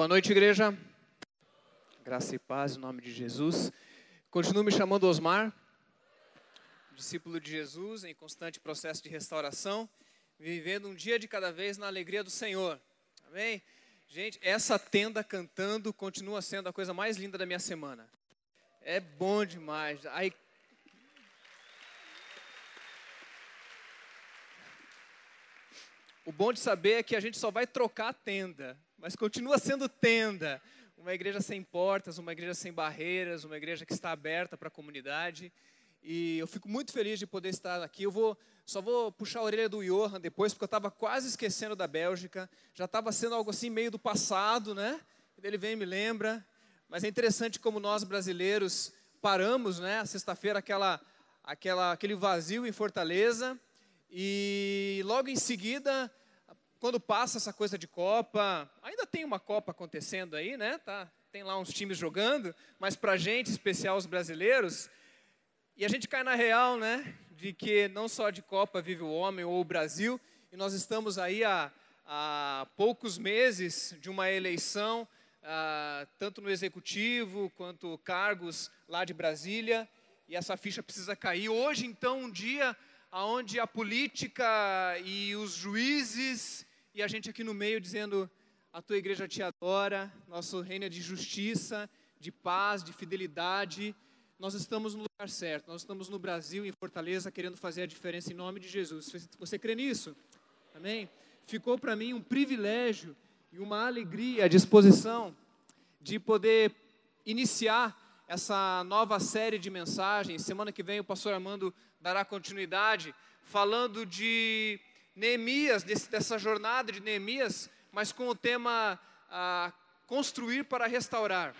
Boa noite, igreja. Graça e paz em nome de Jesus. Continuo me chamando Osmar, discípulo de Jesus em constante processo de restauração, vivendo um dia de cada vez na alegria do Senhor. Amém? Gente, essa tenda cantando continua sendo a coisa mais linda da minha semana. É bom demais. Aí, o bom de saber é que a gente só vai trocar a tenda, mas continua sendo tenda. Uma igreja sem portas, uma igreja sem barreiras, uma igreja que está aberta para a comunidade. E eu fico muito feliz de poder estar aqui. Só vou puxar a orelha do Johan depois, porque eu estava quase esquecendo da Bélgica. Já estava sendo algo assim meio do passado, né? Ele vem e me lembra. Mas é interessante como nós brasileiros paramos, né? A sexta-feira, aquele vazio em Fortaleza. E logo em seguida, quando passa essa coisa de Copa, ainda tem uma Copa acontecendo aí, né? Tem lá uns times jogando, mas para a gente, especial os brasileiros, e a gente cai na real, né? De que não só de Copa vive o homem ou o Brasil, e nós estamos aí há poucos meses de uma eleição, tanto no executivo quanto cargos lá de Brasília, e essa ficha precisa cair. Hoje, então, um dia onde a política e os juízes, e a gente aqui no meio dizendo, a tua igreja te adora, nosso reino é de justiça, de paz, de fidelidade. Nós estamos no lugar certo, nós estamos no Brasil, em Fortaleza, querendo fazer a diferença em nome de Jesus. Você crê nisso? Amém? Ficou para mim um privilégio e uma alegria, a disposição de poder iniciar essa nova série de mensagens. Semana que vem o pastor Armando dará continuidade, falando de Neemias, dessa jornada de Neemias, mas com o tema construir para restaurar.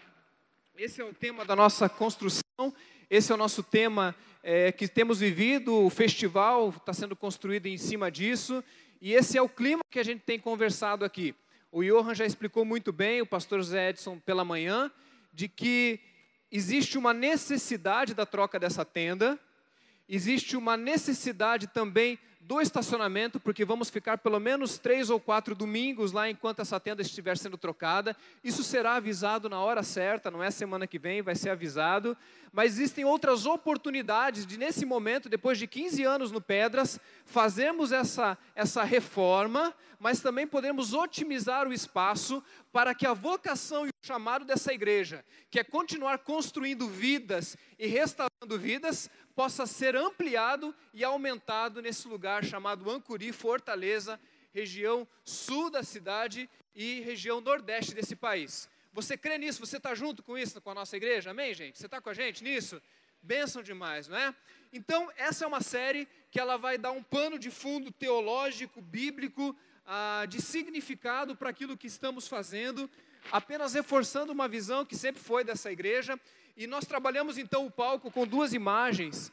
Esse é o tema da nossa construção, esse é o nosso tema que temos vivido, o festival está sendo construído em cima disso, e esse é o clima que a gente tem conversado aqui. O Johan já explicou muito bem, o pastor Zé Edson pela manhã, de que existe uma necessidade da troca dessa tenda, existe uma necessidade também do estacionamento, porque vamos ficar pelo menos 3 ou 4 domingos lá enquanto essa tenda estiver sendo trocada. Isso será avisado na hora certa, não é semana que vem, vai ser avisado. Mas existem outras oportunidades de, nesse momento, depois de 15 anos no Pedras, fazermos essa reforma, mas também podemos otimizar o espaço para que a vocação e o chamado dessa igreja, que é continuar construindo vidas e restaurando vidas, possa ser ampliado e aumentado nesse lugar chamado Ancuri, Fortaleza, região sul da cidade e região nordeste desse país. Você crê nisso? Você está junto com isso, com a nossa igreja? Amém, gente? Você está com a gente nisso? Bênção demais, não é? Então, essa é uma série que ela vai dar um pano de fundo teológico, bíblico, de significado para aquilo que estamos fazendo, apenas reforçando uma visão que sempre foi dessa igreja. E nós trabalhamos então o palco com 2 imagens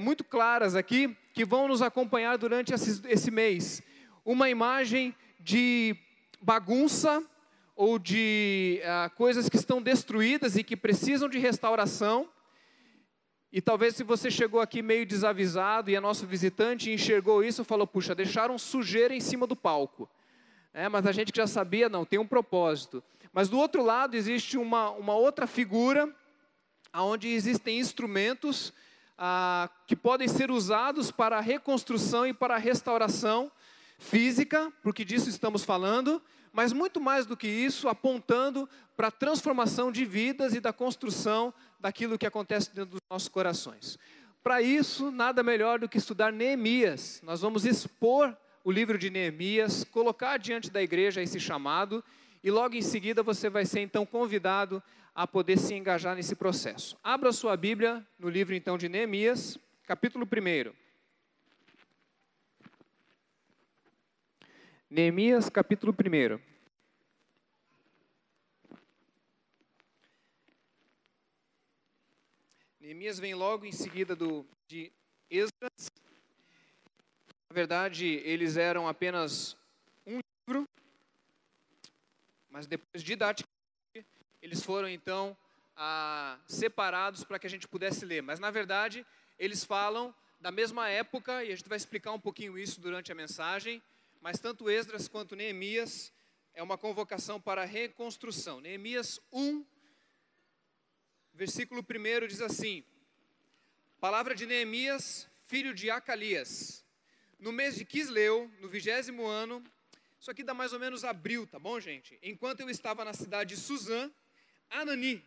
muito claras aqui, que vão nos acompanhar durante esse mês. Uma imagem de bagunça, ou de coisas que estão destruídas e que precisam de restauração. E talvez se você chegou aqui meio desavisado e é nosso visitante e enxergou isso, falou, puxa, deixaram sujeira em cima do palco. Mas a gente que já sabia, não, tem um propósito. Mas do outro lado existe uma outra figura, onde existem instrumentos que podem ser usados para a reconstrução e para a restauração física, porque disso estamos falando, mas muito mais do que isso, apontando para a transformação de vidas e da construção daquilo que acontece dentro dos nossos corações. Para isso, nada melhor do que estudar Neemias. Nós vamos expor o livro de Neemias, colocar diante da igreja esse chamado, e logo em seguida você vai ser então convidado a poder se engajar nesse processo. Abra sua Bíblia no livro então de Neemias, capítulo 1. Neemias, capítulo 1. Neemias vem logo em seguida de Esdras. Na verdade, eles eram apenas um livro, mas depois didaticamente eles foram então separados para que a gente pudesse ler. Mas na verdade, eles falam da mesma época, e a gente vai explicar um pouquinho isso durante a mensagem, mas tanto Esdras quanto Neemias é uma convocação para a reconstrução. Neemias 1, versículo 1 diz assim: palavra de Neemias, filho de Acalias. No mês de Quisleu, no 20º ano, isso aqui dá mais ou menos abril, tá bom, gente? Enquanto eu estava na cidade de Suzã, Anani,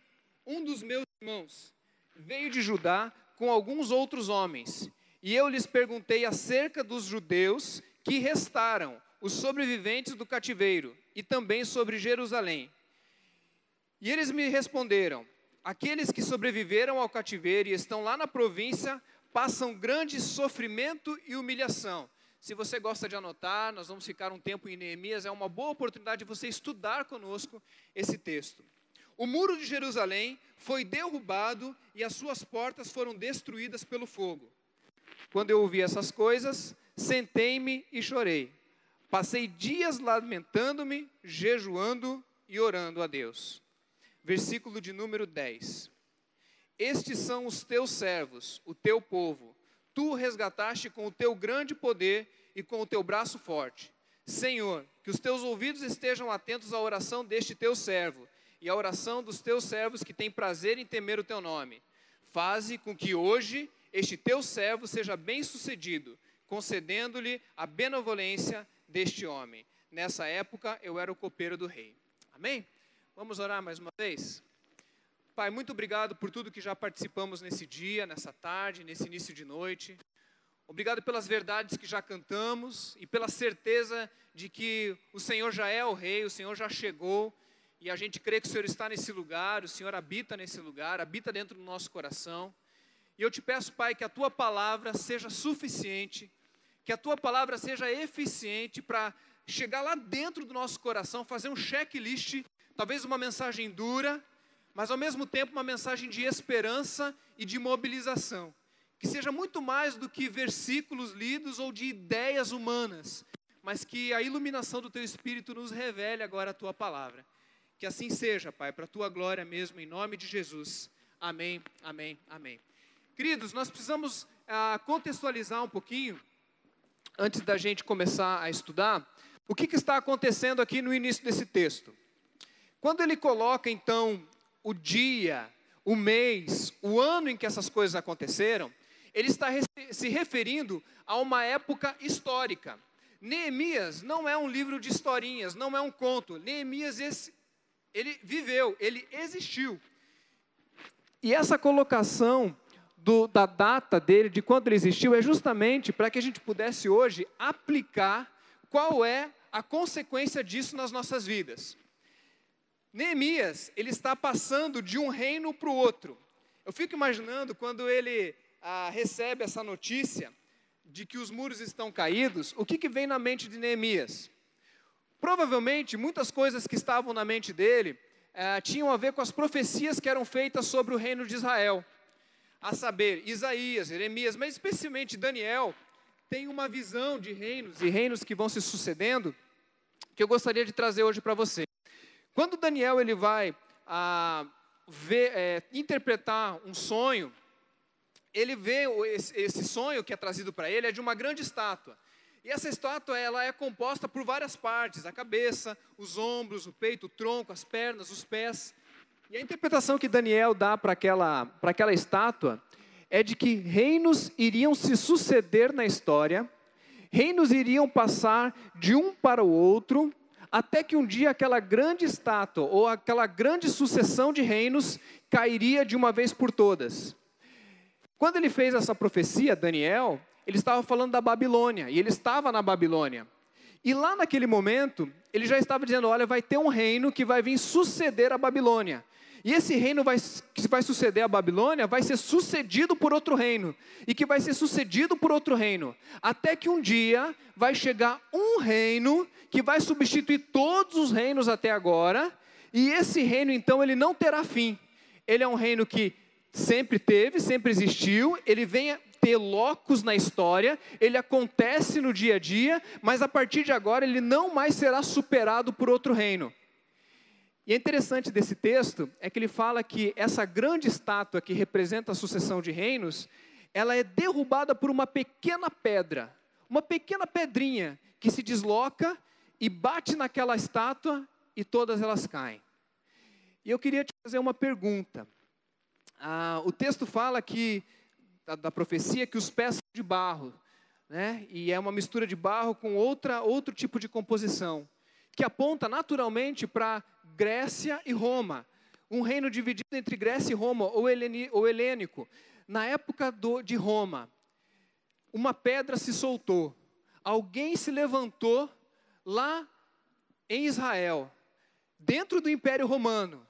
um dos meus irmãos, veio de Judá com alguns outros homens. E eu lhes perguntei acerca dos judeus que restaram, os sobreviventes do cativeiro, e também sobre Jerusalém. E eles me responderam: aqueles que sobreviveram ao cativeiro e estão lá na província, passam grande sofrimento e humilhação. Se você gosta de anotar, nós vamos ficar um tempo em Neemias, é uma boa oportunidade de você estudar conosco esse texto. O muro de Jerusalém foi derrubado e as suas portas foram destruídas pelo fogo. Quando eu ouvi essas coisas, sentei-me e chorei. Passei dias lamentando-me, jejuando e orando a Deus. Versículo de número 10. Estes são os teus servos, o teu povo. Tu o resgataste com o teu grande poder e com o teu braço forte. Senhor, que os teus ouvidos estejam atentos à oração deste teu servo e à oração dos teus servos que têm prazer em temer o teu nome. Faze com que hoje este teu servo seja bem-sucedido, concedendo-lhe a benevolência deste homem. Nessa época eu era o copeiro do rei. Amém? Vamos orar mais uma vez? Pai, muito obrigado por tudo que já participamos nesse dia, nessa tarde, nesse início de noite. Obrigado pelas verdades que já cantamos e pela certeza de que o Senhor já é o Rei, o Senhor já chegou e a gente crê que o Senhor está nesse lugar, o Senhor habita nesse lugar, habita dentro do nosso coração. E eu te peço, Pai, que a Tua palavra seja suficiente, que a Tua palavra seja eficiente para chegar lá dentro do nosso coração, fazer um checklist, talvez uma mensagem dura, mas ao mesmo tempo uma mensagem de esperança e de mobilização. Que seja muito mais do que versículos lidos ou de ideias humanas, mas que a iluminação do Teu Espírito nos revele agora a Tua palavra. Que assim seja, Pai, para a Tua glória mesmo, em nome de Jesus. Amém, amém, amém. Queridos, nós precisamos contextualizar um pouquinho, antes da gente começar a estudar, o que está acontecendo aqui no início desse texto. Quando ele coloca, então, o dia, o mês, o ano em que essas coisas aconteceram, ele está se referindo a uma época histórica. Neemias não é um livro de historinhas, não é um conto. Neemias, ele viveu, ele existiu. E essa colocação da data dele, de quando ele existiu, é justamente para que a gente pudesse hoje aplicar qual é a consequência disso nas nossas vidas. Neemias, ele está passando de um reino para o outro. Eu fico imaginando quando ele recebe essa notícia de que os muros estão caídos, o que vem na mente de Neemias? Provavelmente, muitas coisas que estavam na mente dele tinham a ver com as profecias que eram feitas sobre o reino de Israel. A saber, Isaías, Jeremias, mas especialmente Daniel, tem uma visão de reinos e reinos que vão se sucedendo, que eu gostaria de trazer hoje para você. Quando Daniel ele vai interpretar um sonho, ele vê esse sonho que é trazido para ele é de uma grande estátua. E essa estátua ela é composta por várias partes, a cabeça, os ombros, o peito, o tronco, as pernas, os pés. E a interpretação que Daniel dá para aquela estátua é de que reinos iriam se suceder na história, reinos iriam passar de um para o outro, até que um dia aquela grande estátua, ou aquela grande sucessão de reinos, cairia de uma vez por todas. Quando ele fez essa profecia, Daniel, ele estava falando da Babilônia, e ele estava na Babilônia. E lá naquele momento, ele já estava dizendo, olha, vai ter um reino que vai vir suceder a Babilônia. E esse reino que vai suceder a Babilônia vai ser sucedido por outro reino. E que vai ser sucedido por outro reino. Até que um dia vai chegar um reino que vai substituir todos os reinos até agora. E esse reino então ele não terá fim. Ele é um reino que sempre teve, sempre existiu. Ele vem ter locus na história. Ele acontece no dia a dia. Mas a partir de agora ele não mais será superado por outro reino. E é interessante desse texto, é que ele fala que essa grande estátua que representa a sucessão de reinos, ela é derrubada por uma pequena pedra, uma pequena pedrinha que se desloca e bate naquela estátua e todas elas caem. E eu queria te fazer uma pergunta. O texto fala que, da profecia, que os pés são de barro, né? E é uma mistura de barro com outro tipo de composição, que aponta naturalmente para Grécia e Roma. Um reino dividido entre Grécia e Roma, ou helênico. Na época de Roma, uma pedra se soltou. Alguém se levantou lá em Israel, dentro do Império Romano.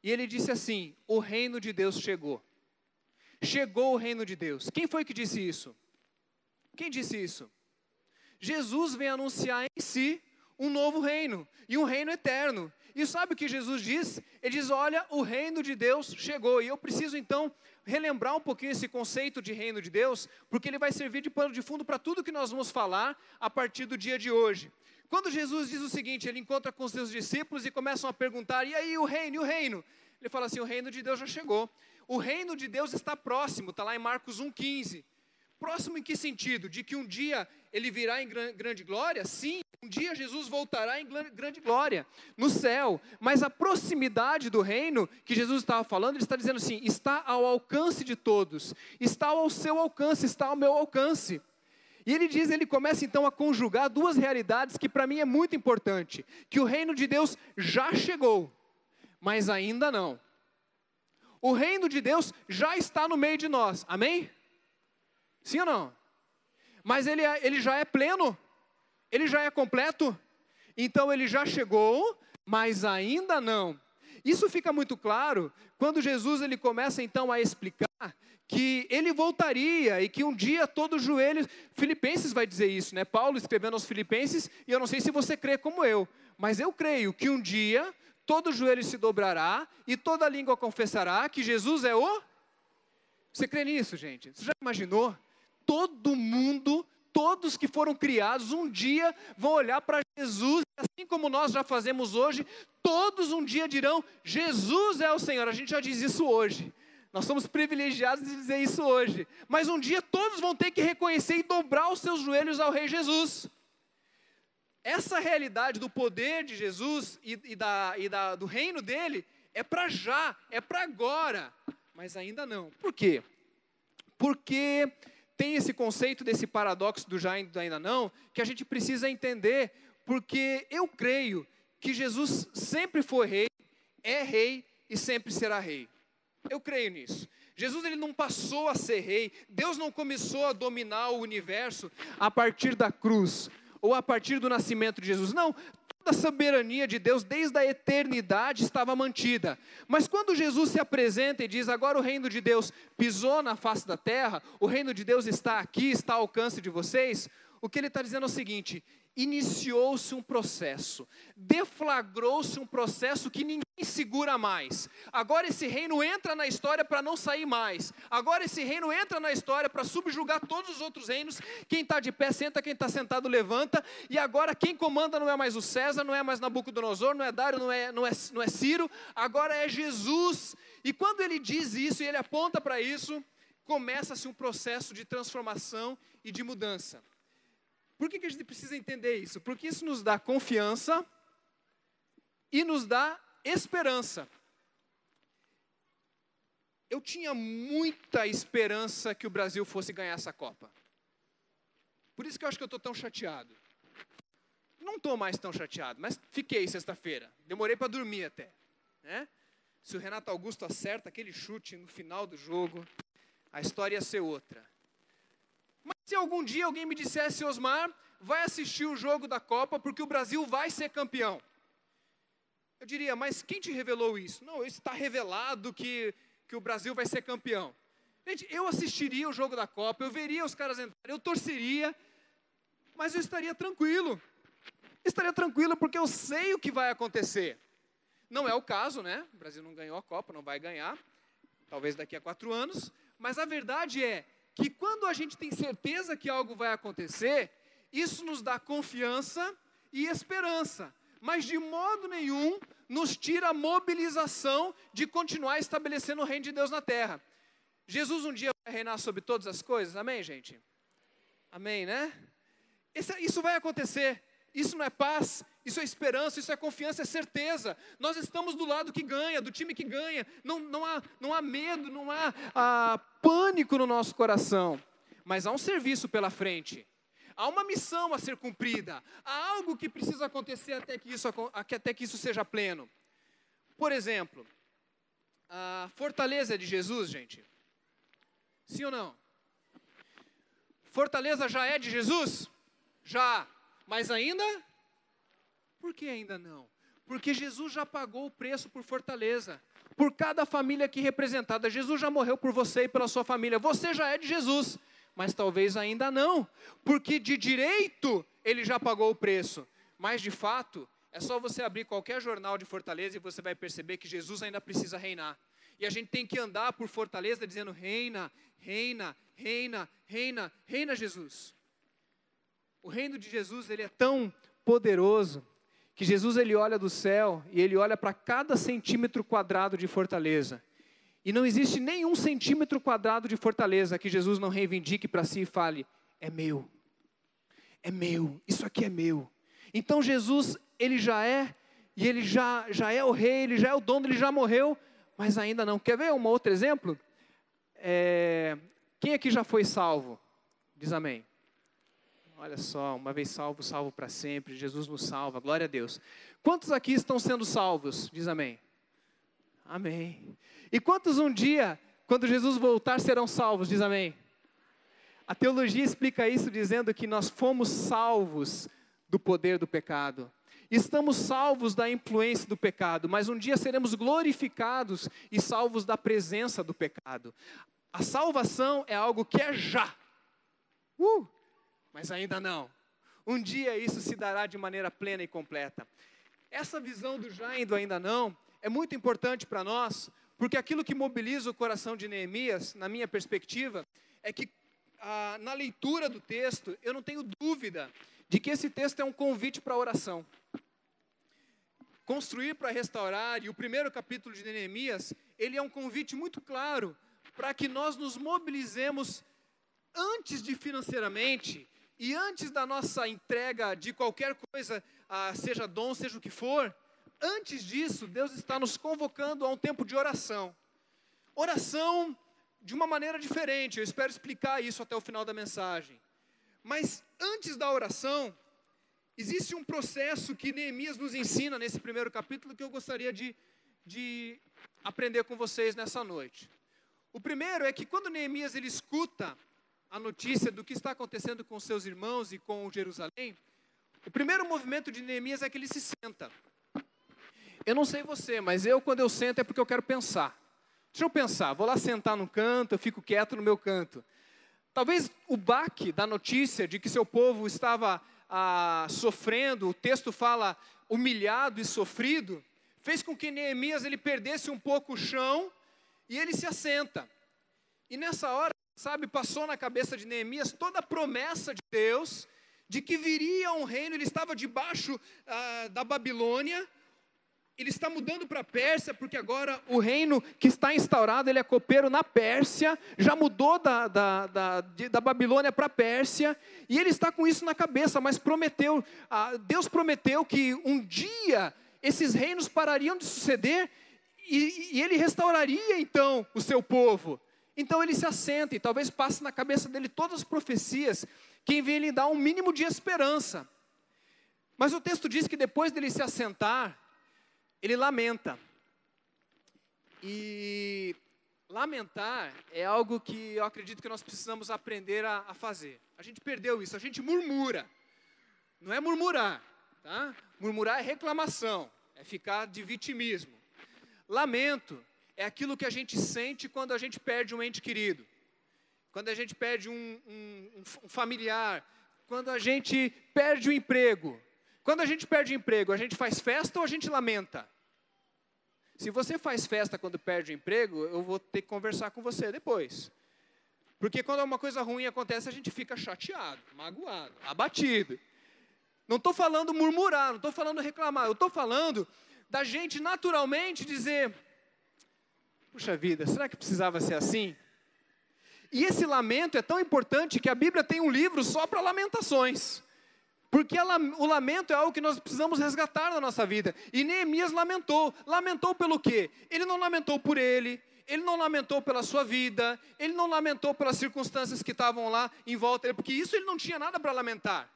E ele disse assim: o reino de Deus chegou. Chegou o reino de Deus. Quem foi que disse isso? Quem disse isso? Jesus vem anunciar em si um novo reino, e um reino eterno. E sabe o que Jesus diz? Ele diz: olha, o reino de Deus chegou. E eu preciso então relembrar um pouquinho esse conceito de reino de Deus, porque ele vai servir de pano de fundo para tudo que nós vamos falar a partir do dia de hoje. Quando Jesus diz o seguinte, ele encontra com os seus discípulos e começam a perguntar: e aí, o reino, e o reino? Ele fala assim: o reino de Deus já chegou. O reino de Deus está próximo, está lá em Marcos 1,15. Próximo em que sentido? De que um dia ele virá em grande glória? Sim, um dia Jesus voltará em grande glória, no céu. Mas a proximidade do reino que Jesus estava falando, ele está dizendo assim: está ao alcance de todos. Está ao seu alcance, está ao meu alcance. E ele começa então a conjugar duas realidades que para mim é muito importante. Que o reino de Deus já chegou, mas ainda não. O reino de Deus já está no meio de nós, amém? Sim ou não? Mas ele já é pleno? Ele já é completo? Então ele já chegou, mas ainda não. Isso fica muito claro quando Jesus ele começa então a explicar que ele voltaria e que um dia todo joelho, Filipenses vai dizer isso, né? Paulo escrevendo aos Filipenses, e eu não sei se você crê como eu, mas eu creio que um dia todo joelho se dobrará e toda língua confessará que Jesus é o... Você crê nisso, gente? Você já imaginou? Todo mundo, todos que foram criados, um dia vão olhar para Jesus, assim como nós já fazemos hoje, todos um dia dirão: Jesus é o Senhor. A gente já diz isso hoje. Nós somos privilegiados de dizer isso hoje. Mas um dia todos vão ter que reconhecer e dobrar os seus joelhos ao Rei Jesus. Essa realidade do poder de Jesus do reino dele é para já, é para agora, mas ainda não. Por quê? Porque tem esse conceito desse paradoxo do já e do ainda não, que a gente precisa entender, porque eu creio que Jesus sempre foi rei, é rei e sempre será rei. Eu creio nisso. Jesus ele não passou a ser rei, Deus não começou a dominar o universo a partir da cruz, ou a partir do nascimento de Jesus. Não, toda a soberania de Deus desde a eternidade estava mantida. Mas quando Jesus se apresenta e diz: agora o reino de Deus pisou na face da terra, o reino de Deus está aqui, está ao alcance de vocês, o que ele está dizendo é o seguinte: iniciou-se um processo, deflagrou-se um processo que ninguém segura mais. Agora esse reino entra na história para não sair mais. Agora esse reino entra na história para subjugar todos os outros reinos. Quem está de pé senta, quem está sentado levanta. E agora quem comanda não é mais o César, não é mais Nabucodonosor, não é Dário, não é Ciro. Agora é Jesus. E quando ele diz isso e ele aponta para isso, começa-se um processo de transformação e de mudança. Por que a gente precisa entender isso? Porque isso nos dá confiança e nos dá esperança. Eu tinha muita esperança que o Brasil fosse ganhar essa Copa. Por isso que eu acho que eu estou tão chateado. Não estou mais tão chateado, mas fiquei sexta-feira. Demorei para dormir até, né? Se o Renato Augusto acerta aquele chute no final do jogo, a história ia ser outra. Mas se algum dia alguém me dissesse: Osmar, vai assistir o jogo da Copa porque o Brasil vai ser campeão, eu diria: mas quem te revelou isso? Não, está revelado que o Brasil vai ser campeão. Gente, eu assistiria o jogo da Copa, eu veria os caras entrarem, eu torceria, mas eu estaria tranquilo. Estaria tranquilo porque eu sei o que vai acontecer. Não é o caso, né? O Brasil não ganhou a Copa, não vai ganhar, talvez daqui a 4 anos, mas a verdade é que quando a gente tem certeza que algo vai acontecer, isso nos dá confiança e esperança, mas de modo nenhum nos tira a mobilização de continuar estabelecendo o reino de Deus na terra. Jesus um dia vai reinar sobre todas as coisas, amém, gente? Amém, né? Isso vai acontecer, Isso não é paz, isso é esperança, isso é confiança, é certeza. Nós estamos do lado que ganha, do time que ganha. Não há medo, não há pânico no nosso coração. Mas há um serviço pela frente. Há uma missão a ser cumprida. Há algo que precisa acontecer até que isso seja pleno. Por exemplo, a fortaleza é de Jesus, gente? Sim ou não? Fortaleza já é de Jesus? Já. Mas ainda? Por que ainda não? Porque Jesus já pagou o preço por Fortaleza. Por cada família aqui representada. Jesus já morreu por você e pela sua família. Você já é de Jesus. Mas talvez ainda não. Porque de direito ele já pagou o preço. Mas de fato, é só você abrir qualquer jornal de Fortaleza e você vai perceber que Jesus ainda precisa reinar. E a gente tem que andar por Fortaleza dizendo: reina, reina, reina, reina, reina Jesus. O reino de Jesus, ele é tão poderoso, que Jesus ele olha do céu e ele olha para cada centímetro quadrado de Fortaleza. E não existe nenhum centímetro quadrado de Fortaleza que Jesus não reivindique para si e fale: é meu, isso aqui é meu. Então Jesus, ele já é, e ele já é o rei, ele já é o dono, ele já morreu, mas ainda não. Quer ver um outro exemplo? Quem aqui já foi salvo? Diz amém. Olha só, uma vez salvo, salvo para sempre. Jesus nos salva, glória a Deus. Quantos aqui estão sendo salvos? Diz amém. Amém. E quantos um dia, quando Jesus voltar, serão salvos? Diz amém. A teologia explica isso dizendo que nós fomos salvos do poder do pecado. Estamos salvos da influência do pecado, mas um dia seremos glorificados e salvos da presença do pecado. A salvação é algo que é já. Mas ainda não. Um dia isso se dará de maneira plena e completa. Essa visão do já e do ainda não é muito importante para nós, porque aquilo que mobiliza o coração de Neemias, na minha perspectiva, é que na leitura do texto, eu não tenho dúvida de que esse texto é um convite para a oração. Construir para restaurar, e o primeiro capítulo de Neemias, ele é um convite muito claro para que nós nos mobilizemos antes de financeiramente e antes da nossa entrega de qualquer coisa, seja dom, seja o que for, antes disso, Deus está nos convocando a um tempo de oração. Oração de uma maneira diferente, eu espero explicar isso até o final da mensagem. Mas antes da oração, existe um processo que Neemias nos ensina nesse primeiro capítulo que eu gostaria de aprender com vocês nessa noite. O primeiro é que quando Neemias ele escuta a notícia do que está acontecendo com seus irmãos e com Jerusalém, o primeiro movimento de Neemias é que ele se senta. Eu não sei você, mas quando eu sento é porque eu quero pensar. Deixa eu pensar, vou lá sentar no canto, eu fico quieto no meu canto. Talvez o baque da notícia de que seu povo estava sofrendo, o texto fala humilhado e sofrido, fez com que Neemias ele perdesse um pouco o chão e ele se assenta. E nessa hora, passou na cabeça de Neemias toda a promessa de Deus, de que viria um reino, ele estava debaixo da Babilônia, ele está mudando para a Pérsia, porque agora o reino que está instaurado, ele é copeiro na Pérsia, já mudou da Babilônia para a Pérsia, e ele está com isso na cabeça, mas Deus prometeu que um dia esses reinos parariam de suceder, e ele restauraria então o seu povo. Então ele se assenta, e talvez passe na cabeça dele todas as profecias, que vem lhe dar um mínimo de esperança. Mas o texto diz que depois dele se assentar, ele lamenta. E lamentar é algo que eu acredito que nós precisamos aprender a fazer. A gente perdeu isso, a gente murmura. Não é murmurar, tá? Murmurar é reclamação, é ficar de vitimismo. Lamento é aquilo que a gente sente quando a gente perde um ente querido. Quando a gente perde um familiar. Quando a gente perde o emprego. Quando a gente perde o emprego, a gente faz festa ou a gente lamenta? Se você faz festa quando perde o emprego, eu vou ter que conversar com você depois. Porque quando uma coisa ruim acontece, a gente fica chateado, magoado, abatido. Não estou falando murmurar, não estou falando reclamar, eu estou falando da gente naturalmente dizer: puxa vida, será que precisava ser assim? E esse lamento é tão importante que a Bíblia tem um livro só para lamentações. Porque o lamento é algo que nós precisamos resgatar na nossa vida. E Neemias lamentou. Lamentou pelo quê? Ele não lamentou por ele não lamentou pela sua vida, ele não lamentou pelas circunstâncias que estavam lá em volta dele, porque isso ele não tinha nada para lamentar.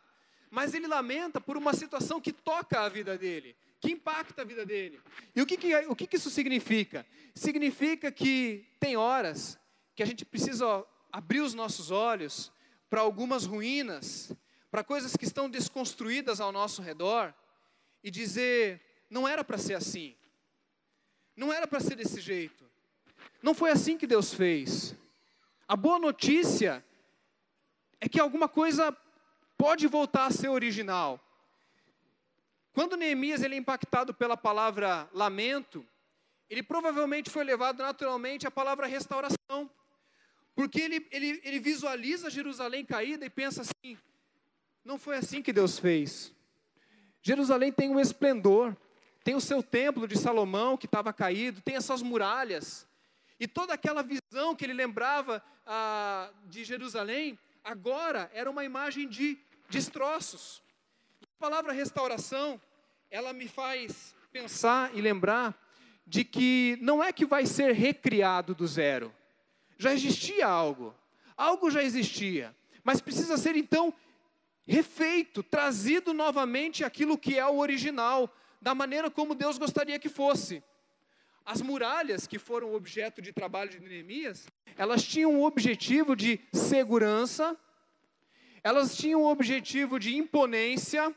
Mas ele lamenta por uma situação que toca a vida dele, que impacta a vida dele. E o que isso significa? Significa que tem horas que a gente precisa abrir os nossos olhos para algumas ruínas, para coisas que estão desconstruídas ao nosso redor, e dizer, não era para ser assim, não era para ser desse jeito, não foi assim que Deus fez. A boa notícia é que alguma coisa pode voltar a ser original. Quando Neemias ele é impactado pela palavra lamento, ele provavelmente foi levado naturalmente à palavra restauração, porque ele visualiza Jerusalém caída e pensa assim, não foi assim que Deus fez. Jerusalém tem um esplendor, tem o seu templo de Salomão que estava caído, tem essas muralhas, e toda aquela visão que ele lembrava de Jerusalém, agora era uma imagem de destroços. E a palavra restauração, ela me faz pensar e lembrar de que não é que vai ser recriado do zero. Já existia algo já existia, mas precisa ser então refeito, trazido novamente aquilo que é o original, da maneira como Deus gostaria que fosse. As muralhas que foram objeto de trabalho de Neemias, elas tinham o objetivo de segurança, elas tinham o objetivo de imponência,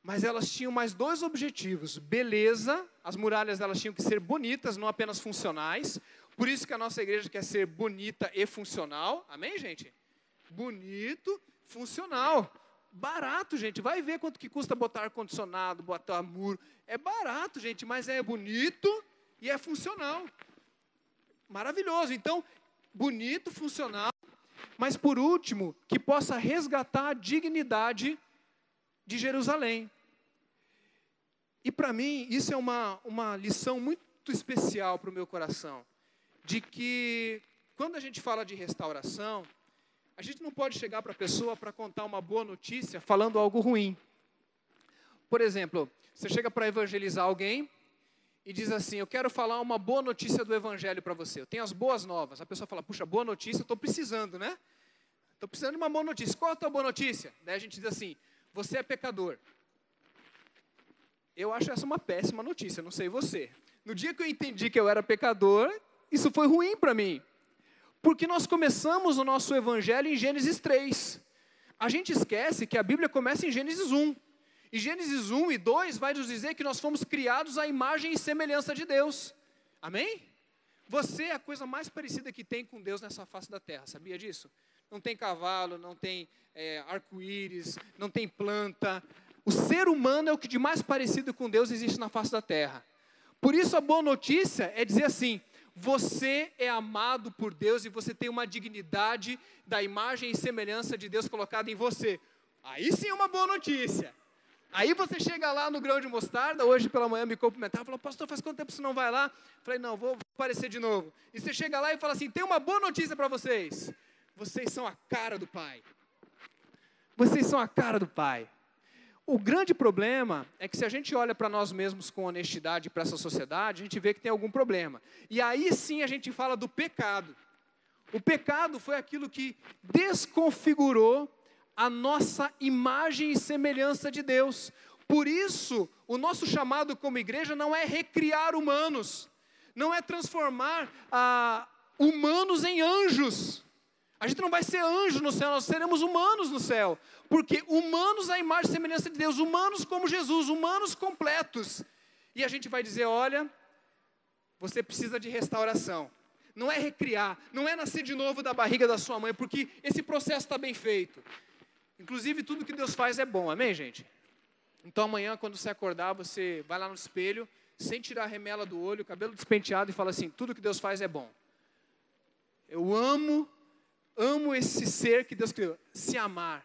mas elas tinham mais dois objetivos: beleza, as muralhas elas tinham que ser bonitas, não apenas funcionais, por isso que a nossa igreja quer ser bonita e funcional, amém, gente? Bonito, funcional, barato, gente, vai ver quanto que custa botar ar-condicionado, botar muro, é barato, gente, mas é bonito e é funcional, maravilhoso. Então, bonito, funcional, mas por último, que possa resgatar a dignidade de Jerusalém. E para mim, isso é uma lição muito especial para o meu coração, de que quando a gente fala de restauração, a gente não pode chegar para a pessoa para contar uma boa notícia falando algo ruim. Por exemplo, você chega para evangelizar alguém e diz assim, eu quero falar uma boa notícia do evangelho para você, eu tenho as boas novas. A pessoa fala, puxa, boa notícia, eu estou precisando, né? Estou precisando de uma boa notícia. Qual é a tua boa notícia? Daí a gente diz assim, você é pecador. Eu acho essa uma péssima notícia, não sei você. No dia que eu entendi que eu era pecador, isso foi ruim para mim. Porque nós começamos o nosso evangelho em Gênesis 3. A gente esquece que a Bíblia começa em Gênesis 1. E Gênesis 1 e 2 vai nos dizer que nós fomos criados à imagem e semelhança de Deus. Amém? Você é a coisa mais parecida que tem com Deus nessa face da terra, sabia disso? Não tem cavalo, não tem arco-íris, não tem planta. O ser humano é o que de mais parecido com Deus existe na face da terra. Por isso a boa notícia é dizer assim, você é amado por Deus e você tem uma dignidade da imagem e semelhança de Deus colocada em você. Aí sim é uma boa notícia. Aí você chega lá no Grão de Mostarda, hoje pela manhã me cumprimentava, falou, pastor, faz quanto tempo você não vai lá? Falei, não, vou aparecer de novo. E você chega lá e fala assim, tem uma boa notícia para vocês. Vocês são a cara do Pai. Vocês são a cara do Pai. O grande problema é que se a gente olha para nós mesmos com honestidade para essa sociedade, a gente vê que tem algum problema. E aí sim a gente fala do pecado. O pecado foi aquilo que desconfigurou a nossa imagem e semelhança de Deus. Por isso, o nosso chamado como igreja não é recriar humanos, não é transformar humanos em anjos. A gente não vai ser anjo no céu, nós seremos humanos no céu. Porque humanos à imagem e semelhança de Deus, humanos como Jesus, humanos completos. E a gente vai dizer, olha, você precisa de restauração. Não é recriar, não é nascer de novo da barriga da sua mãe, porque esse processo está bem feito. Inclusive, tudo que Deus faz é bom, amém, gente? Então amanhã, quando você acordar, você vai lá no espelho, sem tirar a remela do olho, cabelo despenteado, e fala assim, tudo que Deus faz é bom. Eu amo esse ser que Deus criou, se amar.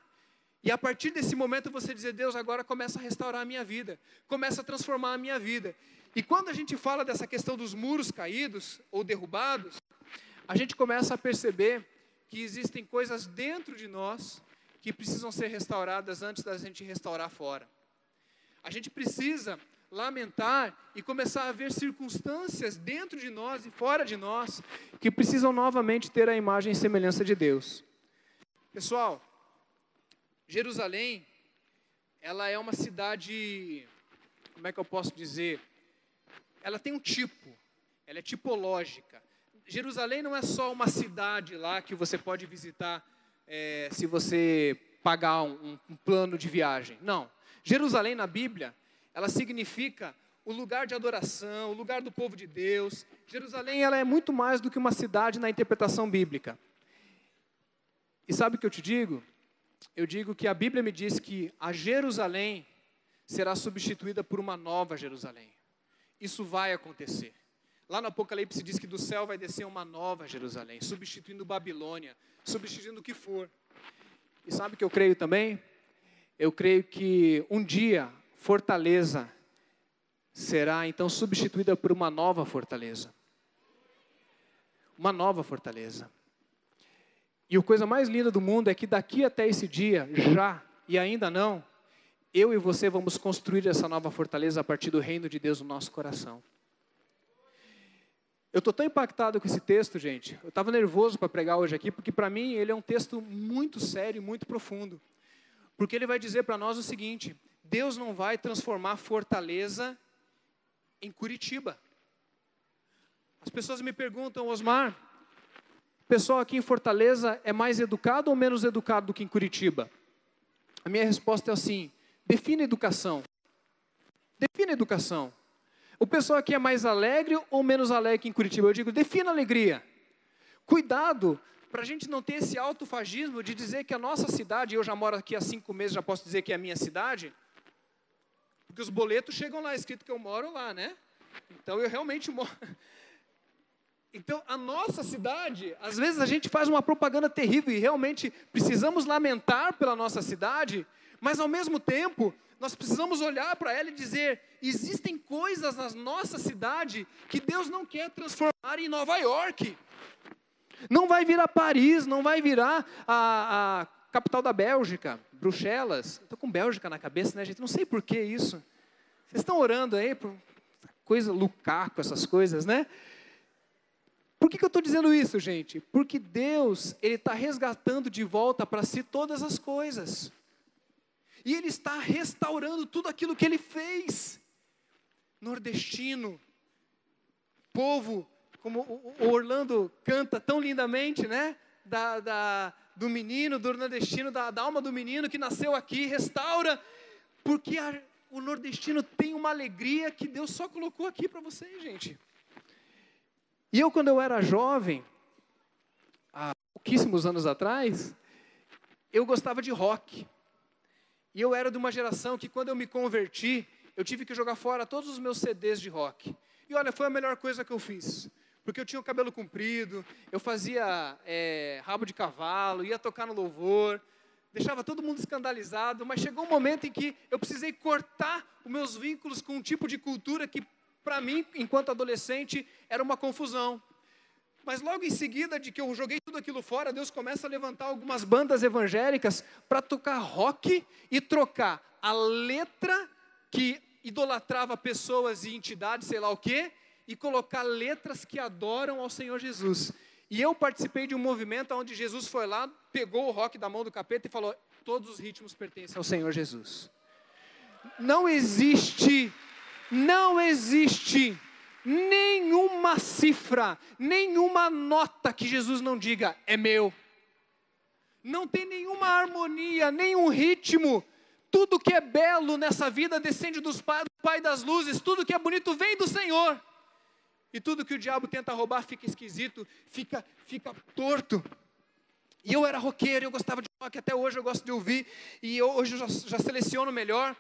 E a partir desse momento você dizer, Deus agora começa a restaurar a minha vida, começa a transformar a minha vida. E quando a gente fala dessa questão dos muros caídos ou derrubados, a gente começa a perceber que existem coisas dentro de nós que precisam ser restauradas antes da gente restaurar fora. A gente precisa lamentar e começar a ver circunstâncias dentro de nós e fora de nós que precisam novamente ter a imagem e semelhança de Deus. Pessoal, Jerusalém, ela é uma cidade, como é que eu posso dizer? Ela tem um tipo, ela é tipológica. Jerusalém não é só uma cidade lá que você pode visitar se você pagar um plano de viagem. Não. Jerusalém na Bíblia, ela significa o lugar de adoração, o lugar do povo de Deus. Jerusalém, ela é muito mais do que uma cidade na interpretação bíblica. E sabe o que eu te digo? Eu digo que a Bíblia me diz que a Jerusalém será substituída por uma nova Jerusalém. Isso vai acontecer. Lá no Apocalipse diz que do céu vai descer uma nova Jerusalém, substituindo Babilônia, substituindo o que for. E sabe o que eu creio também? Eu creio que um dia Fortaleza será então substituída por uma nova fortaleza. Uma nova fortaleza. E a coisa mais linda do mundo é que daqui até esse dia, já e ainda não, eu e você vamos construir essa nova fortaleza a partir do reino de Deus no nosso coração. Eu estou tão impactado com esse texto, gente. Eu estava nervoso para pregar hoje aqui, porque para mim ele é um texto muito sério e muito profundo. Porque ele vai dizer para nós o seguinte: Deus não vai transformar Fortaleza em Curitiba. As pessoas me perguntam, Osmar, o pessoal aqui em Fortaleza é mais educado ou menos educado do que em Curitiba? A minha resposta é assim: defina educação. Defina educação. O pessoal aqui é mais alegre ou menos alegre que em Curitiba? Eu digo, defina alegria. Cuidado para a gente não ter esse autofagismo de dizer que a nossa cidade, eu já moro aqui há 5 meses, já posso dizer que é a minha cidade, porque os boletos chegam lá, escrito que eu moro lá, né? Então eu realmente moro. Então a nossa cidade, às vezes a gente faz uma propaganda terrível e realmente precisamos lamentar pela nossa cidade, mas ao mesmo tempo nós precisamos olhar para ela e dizer, existem coisas na nossa cidade que Deus não quer transformar em Nova York. Não vai virar Paris, não vai virar a capital da Bélgica, Bruxelas. Estou com Bélgica na cabeça, né, gente? Não sei por que isso. Vocês estão orando aí por coisa, Lukaku, essas coisas, né? Por que eu estou dizendo isso, gente? Porque Deus, Ele está resgatando de volta para si todas as coisas. E Ele está restaurando tudo aquilo que Ele fez. Nordestino, povo, como o Orlando canta tão lindamente, né? Do menino, do nordestino, da alma do menino que nasceu aqui, restaura, porque o nordestino tem uma alegria que Deus só colocou aqui para vocês, gente. E eu, quando eu era jovem, há pouquíssimos anos atrás, eu gostava de rock. E eu era de uma geração que, quando eu me converti, eu tive que jogar fora todos os meus CDs de rock. E olha, foi a melhor coisa que eu fiz. Porque eu tinha o cabelo comprido, eu fazia rabo de cavalo, ia tocar no louvor, deixava todo mundo escandalizado, mas chegou um momento em que eu precisei cortar os meus vínculos com um tipo de cultura que, para mim, enquanto adolescente, era uma confusão. Mas logo em seguida de que eu joguei tudo aquilo fora, Deus começa a levantar algumas bandas evangélicas para tocar rock e trocar a letra que idolatrava pessoas e entidades, sei lá o quê, e colocar letras que adoram ao Senhor Jesus. E eu participei de um movimento onde Jesus foi lá, pegou o rock da mão do capeta e falou, todos os ritmos pertencem ao Senhor Jesus. Não existe nenhuma cifra, nenhuma nota que Jesus não diga, é meu. Não tem nenhuma harmonia, nenhum ritmo. Tudo que é belo nessa vida descende do Pai das luzes, tudo que é bonito vem do Senhor. E tudo que o diabo tenta roubar fica esquisito, fica torto. E eu era roqueiro, eu gostava de rock, até hoje eu gosto de ouvir, e hoje eu já seleciono melhor.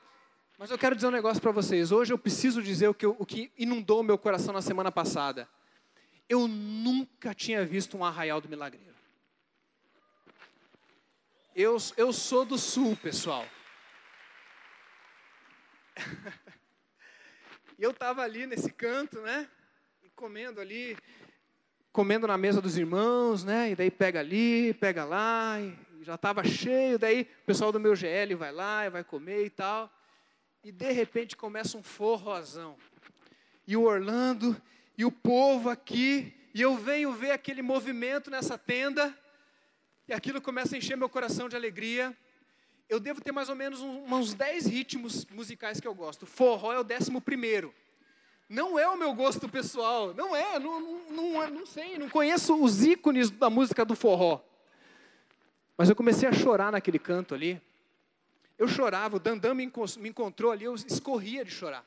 Mas eu quero dizer um negócio para vocês. Hoje eu preciso dizer o que inundou meu coração na semana passada. Eu nunca tinha visto um Arraial do Milagreiro. Eu sou do Sul, pessoal. E eu estava ali nesse canto, né? Comendo na mesa dos irmãos, né? E daí pega ali, pega lá, já estava cheio, daí o pessoal do meu GL vai lá e vai comer e tal. E de repente começa um forrozão. E o Orlando, e o povo aqui, e eu venho ver aquele movimento nessa tenda, e aquilo começa a encher meu coração de alegria. Eu devo ter mais ou menos uns 10 ritmos musicais que eu gosto. Forró é o 11º. Não é o meu gosto pessoal, não sei, não conheço os ícones da música do forró. Mas eu comecei a chorar naquele canto ali. Eu chorava, o Dandam me encontrou ali, eu escorria de chorar.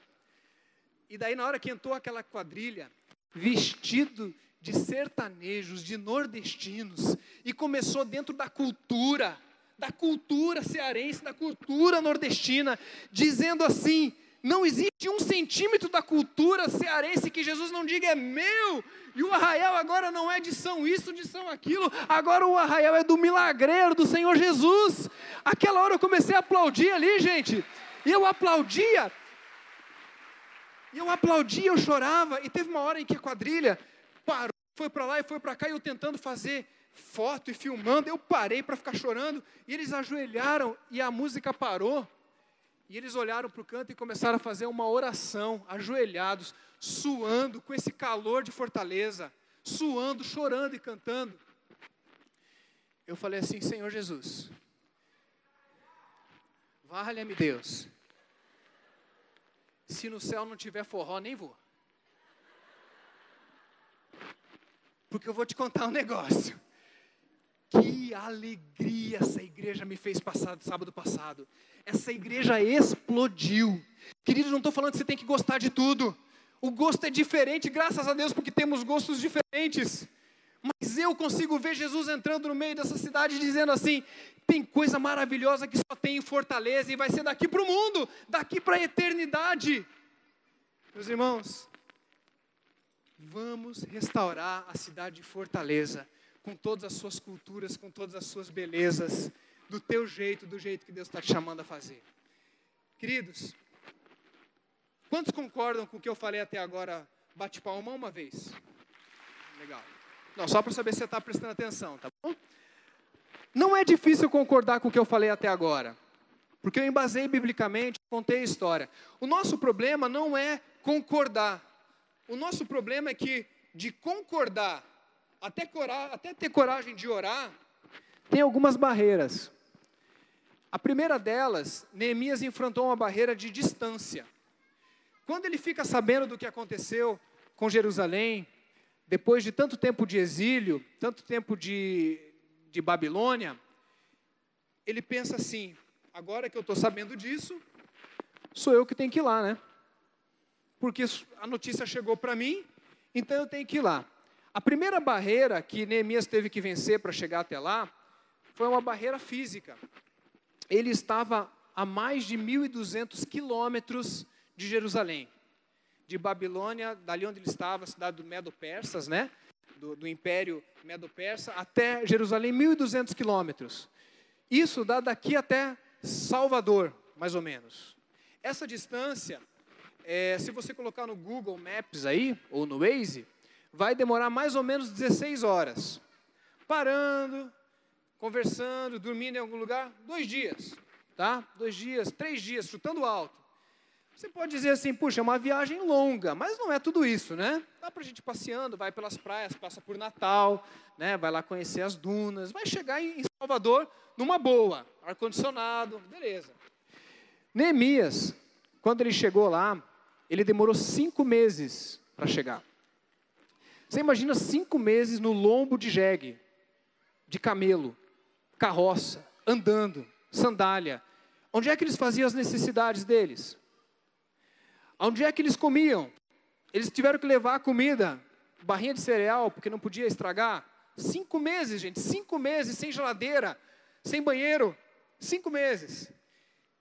E daí na hora que entrou aquela quadrilha, vestido de sertanejos, de nordestinos, e começou dentro da cultura cearense, da cultura nordestina, dizendo assim, não existe 1 centímetro da cultura cearense que Jesus não diga é meu, e o arraial agora não é de São isso, de São aquilo, agora o arraial é do milagreiro, do Senhor Jesus. Aquela hora eu comecei a aplaudir ali, gente, e eu aplaudia, eu chorava, e teve uma hora em que a quadrilha parou, foi para lá e foi para cá, e eu tentando fazer foto e filmando, eu parei para ficar chorando, e eles ajoelharam, e a música parou, e eles olharam para o canto e começaram a fazer uma oração, ajoelhados, suando, com esse calor de Fortaleza, suando, chorando e cantando. Eu falei assim, Senhor Jesus, valha-me Deus, se no céu não tiver forró, nem vou. Porque eu vou te contar um negócio. Que alegria essa igreja me fez passar sábado passado. Essa igreja explodiu. Queridos, não estou falando que você tem que gostar de tudo. O gosto é diferente, graças a Deus, porque temos gostos diferentes. Mas eu consigo ver Jesus entrando no meio dessa cidade dizendo assim, tem coisa maravilhosa que só tem em Fortaleza e vai ser daqui para o mundo, daqui para a eternidade. Meus irmãos, vamos restaurar a cidade de Fortaleza, com todas as suas culturas, com todas as suas belezas, do teu jeito, do jeito que Deus está te chamando a fazer. Queridos, quantos concordam com o que eu falei até agora? Bate palma uma vez. Legal. Não, só para saber se você está prestando atenção, tá bom? Não é difícil concordar com o que eu falei até agora, porque eu embasei biblicamente, contei a história. O nosso problema não é concordar. O nosso problema é que, de concordar, até ter coragem de orar, tem algumas barreiras. A primeira delas, Neemias enfrentou uma barreira de distância. Quando ele fica sabendo do que aconteceu com Jerusalém, depois de tanto tempo de exílio, tanto tempo de Babilônia, ele pensa assim, agora que eu estou sabendo disso, sou eu que tenho que ir lá, né? Porque a notícia chegou para mim, então eu tenho que ir lá. A primeira barreira que Neemias teve que vencer para chegar até lá, foi uma barreira física. Ele estava a mais de 1.200 quilômetros de Jerusalém. De Babilônia, dali onde ele estava, a cidade do Medo-Persas, né? Do Império Medo-Persa, até Jerusalém, 1.200 quilômetros. Isso dá daqui até Salvador, mais ou menos. Essa distância, se você colocar no Google Maps aí, ou no Waze, vai demorar mais ou menos 16 horas. Parando, conversando, dormindo em algum lugar, 2 dias, tá? 2 dias, 3 dias, chutando alto. Você pode dizer assim, puxa, é uma viagem longa, mas não é tudo isso, né? Dá pra gente ir passeando, vai pelas praias, passa por Natal, né? Vai lá conhecer as dunas, vai chegar em Salvador numa boa, ar-condicionado, beleza. Neemias, quando ele chegou lá, ele demorou 5 meses para chegar. Você imagina 5 meses no lombo de jegue, de camelo, carroça, andando, sandália. Onde é que eles faziam as necessidades deles? Onde é que eles comiam? Eles tiveram que levar a comida, barrinha de cereal, porque não podia estragar. 5 meses, gente, 5 meses sem geladeira, sem banheiro, 5 meses.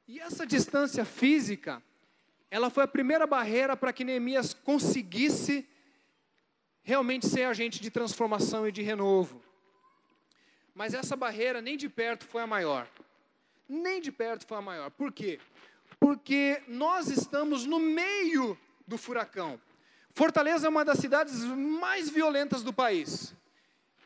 E essa distância física, ela foi a primeira barreira para que Neemias conseguisse realmente ser agente de transformação e de renovo. Mas essa barreira nem de perto foi a maior. Nem de perto foi a maior. Por quê? Porque nós estamos no meio do furacão. Fortaleza é uma das cidades mais violentas do país.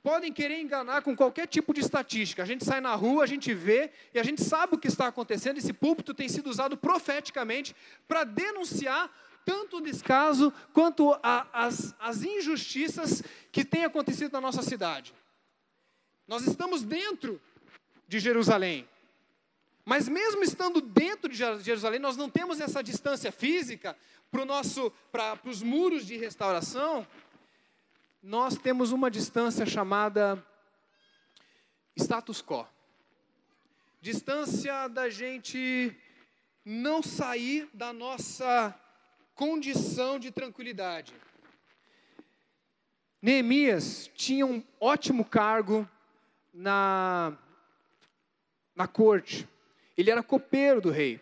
podem querer enganar com qualquer tipo de estatística. A gente sai na rua, a gente vê e a gente sabe o que está acontecendo. Esse púlpito tem sido usado profeticamente para denunciar tanto o descaso quanto as injustiças que têm acontecido na nossa cidade. Nós estamos dentro de Jerusalém. Mas mesmo estando dentro de Jerusalém, nós não temos essa distância física para os muros de restauração. Nós temos uma distância chamada status quo. Distância da gente não sair da nossa condição de tranquilidade. Neemias tinha um ótimo cargo na corte. Ele era copeiro do rei.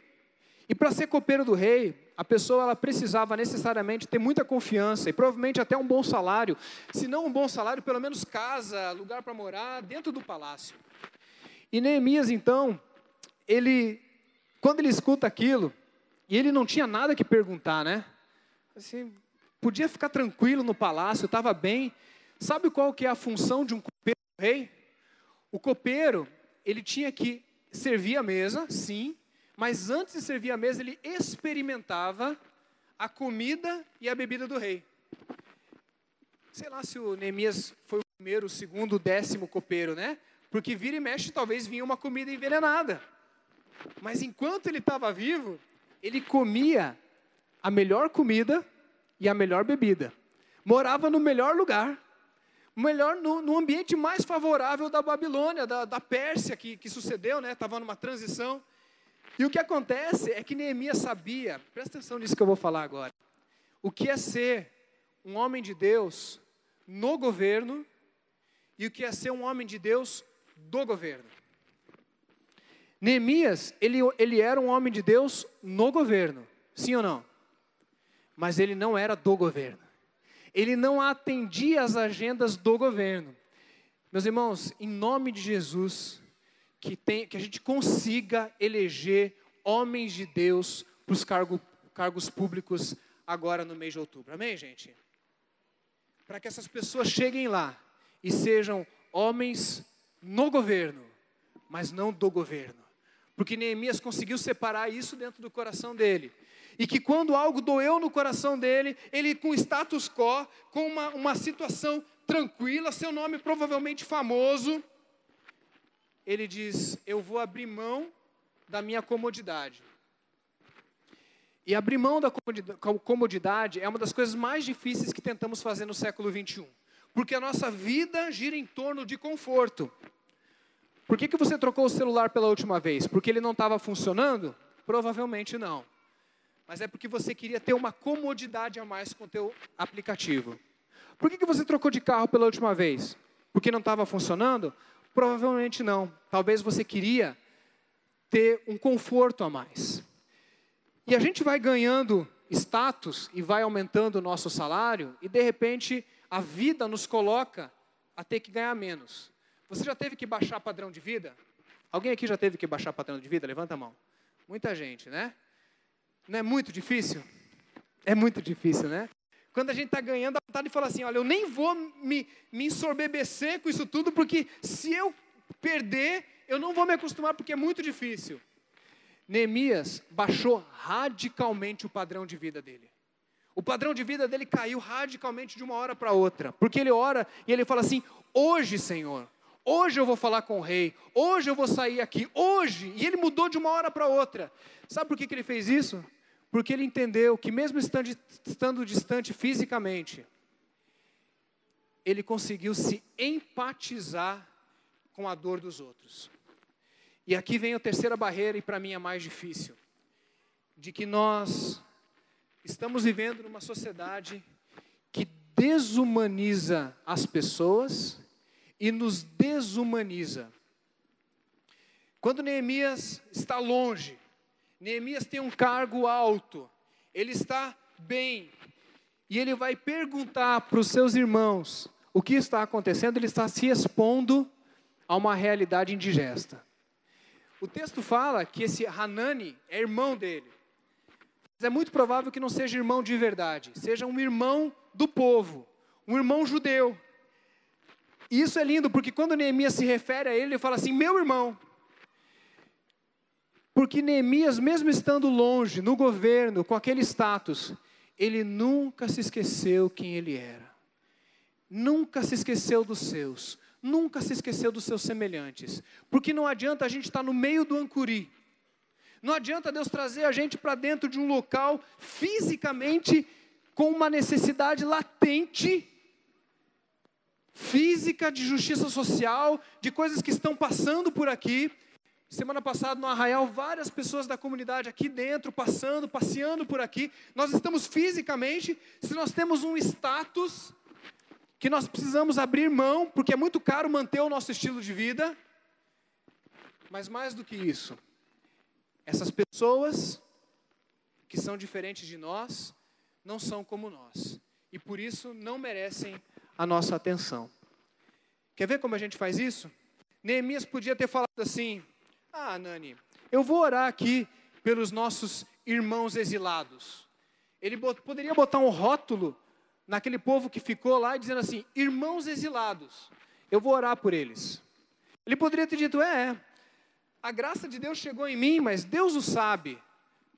E para ser copeiro do rei, a pessoa ela precisava necessariamente ter muita confiança e provavelmente até um bom salário. Se não um bom salário, pelo menos casa, lugar para morar dentro do palácio. E Neemias, então, quando ele escuta aquilo, e ele não tinha nada que perguntar, né? Assim, podia ficar tranquilo no palácio, estava bem. Sabe qual que é a função de um copeiro do rei? O copeiro, ele tinha que servir a mesa, sim, mas antes de servir a mesa, ele experimentava a comida e a bebida do rei. Sei lá se o Neemias foi o primeiro, o segundo, o 10º copeiro, né? Porque vira e mexe, talvez vinha uma comida envenenada. Mas enquanto ele estava vivo, ele comia a melhor comida e a melhor bebida. Morava no melhor lugar. No ambiente mais favorável da Babilônia, da Pérsia, que sucedeu, né? Estava numa transição. E o que acontece é que Neemias sabia, presta atenção nisso que eu vou falar agora, o que é ser um homem de Deus no governo e o que é ser um homem de Deus do governo. Neemias, ele era um homem de Deus no governo, sim ou não? Mas ele não era do governo. Ele não atendia às agendas do governo. Meus irmãos, em nome de Jesus, que a gente consiga eleger homens de Deus para os cargos públicos agora no mês de outubro. Amém, gente? Para que essas pessoas cheguem lá e sejam homens no governo, mas não do governo. Porque Neemias conseguiu separar isso dentro do coração dele. E que quando algo doeu no coração dele, ele com status quo, com uma situação tranquila, seu nome provavelmente famoso, ele diz, eu vou abrir mão da minha comodidade. E abrir mão da comodidade é uma das coisas mais difíceis que tentamos fazer no século 21. Porque a nossa vida gira em torno de conforto. Por que você trocou o celular pela última vez? Porque ele não estava funcionando? Provavelmente não. Mas é porque você queria ter uma comodidade a mais com o teu aplicativo. Por que você trocou de carro pela última vez? Porque não estava funcionando? Provavelmente não. Talvez você queria ter um conforto a mais. E a gente vai ganhando status e vai aumentando o nosso salário e de repente a vida nos coloca a ter que ganhar menos. Você já teve que baixar padrão de vida? Alguém aqui já teve que baixar padrão de vida? Levanta a mão. Muita gente, né? Não é muito difícil? É muito difícil, né? Quando a gente está ganhando, a vontade de falar assim, olha, eu nem vou me ensorbebecer com isso tudo, porque se eu perder, eu não vou me acostumar, porque é muito difícil. Neemias baixou radicalmente o padrão de vida dele. O padrão de vida dele caiu radicalmente de uma hora para outra. Porque ele ora e ele fala assim, hoje, Senhor, hoje eu vou falar com o rei, hoje eu vou sair aqui, hoje. E ele mudou de uma hora para outra. Sabe por que ele fez isso? Porque ele entendeu que mesmo estando distante fisicamente, ele conseguiu se empatizar com a dor dos outros. E aqui vem a terceira barreira, e para mim a mais difícil, de que nós estamos vivendo numa sociedade que desumaniza as pessoas e nos desumaniza. Quando Neemias está longe, Neemias tem um cargo alto, ele está bem, e ele vai perguntar para os seus irmãos o que está acontecendo, ele está se expondo a uma realidade indigesta. O texto fala que esse Hanani é irmão dele, mas é muito provável que não seja irmão de verdade, seja um irmão do povo, um irmão judeu. E isso é lindo, porque quando Neemias se refere a ele, ele fala assim, meu irmão. Porque Neemias, mesmo estando longe, no governo, com aquele status, ele nunca se esqueceu quem ele era. Nunca se esqueceu dos seus. Nunca se esqueceu dos seus semelhantes. Porque não adianta a gente estar no meio do ancuri. Não adianta Deus trazer a gente para dentro de um local fisicamente com uma necessidade latente, física, de justiça social, de coisas que estão passando por aqui. Semana passada no Arraial, várias pessoas da comunidade aqui dentro, passeando por aqui. Nós estamos fisicamente, se nós temos um status que nós precisamos abrir mão, porque é muito caro manter o nosso estilo de vida. Mas mais do que isso, essas pessoas que são diferentes de nós, não são como nós. E por isso não merecem a nossa atenção. Quer ver como a gente faz isso? Neemias podia ter falado assim, Nani, eu vou orar aqui pelos nossos irmãos exilados. Ele poderia botar um rótulo naquele povo que ficou lá, dizendo assim, irmãos exilados, eu vou orar por eles. Ele poderia ter dito, a graça de Deus chegou em mim, mas Deus o sabe,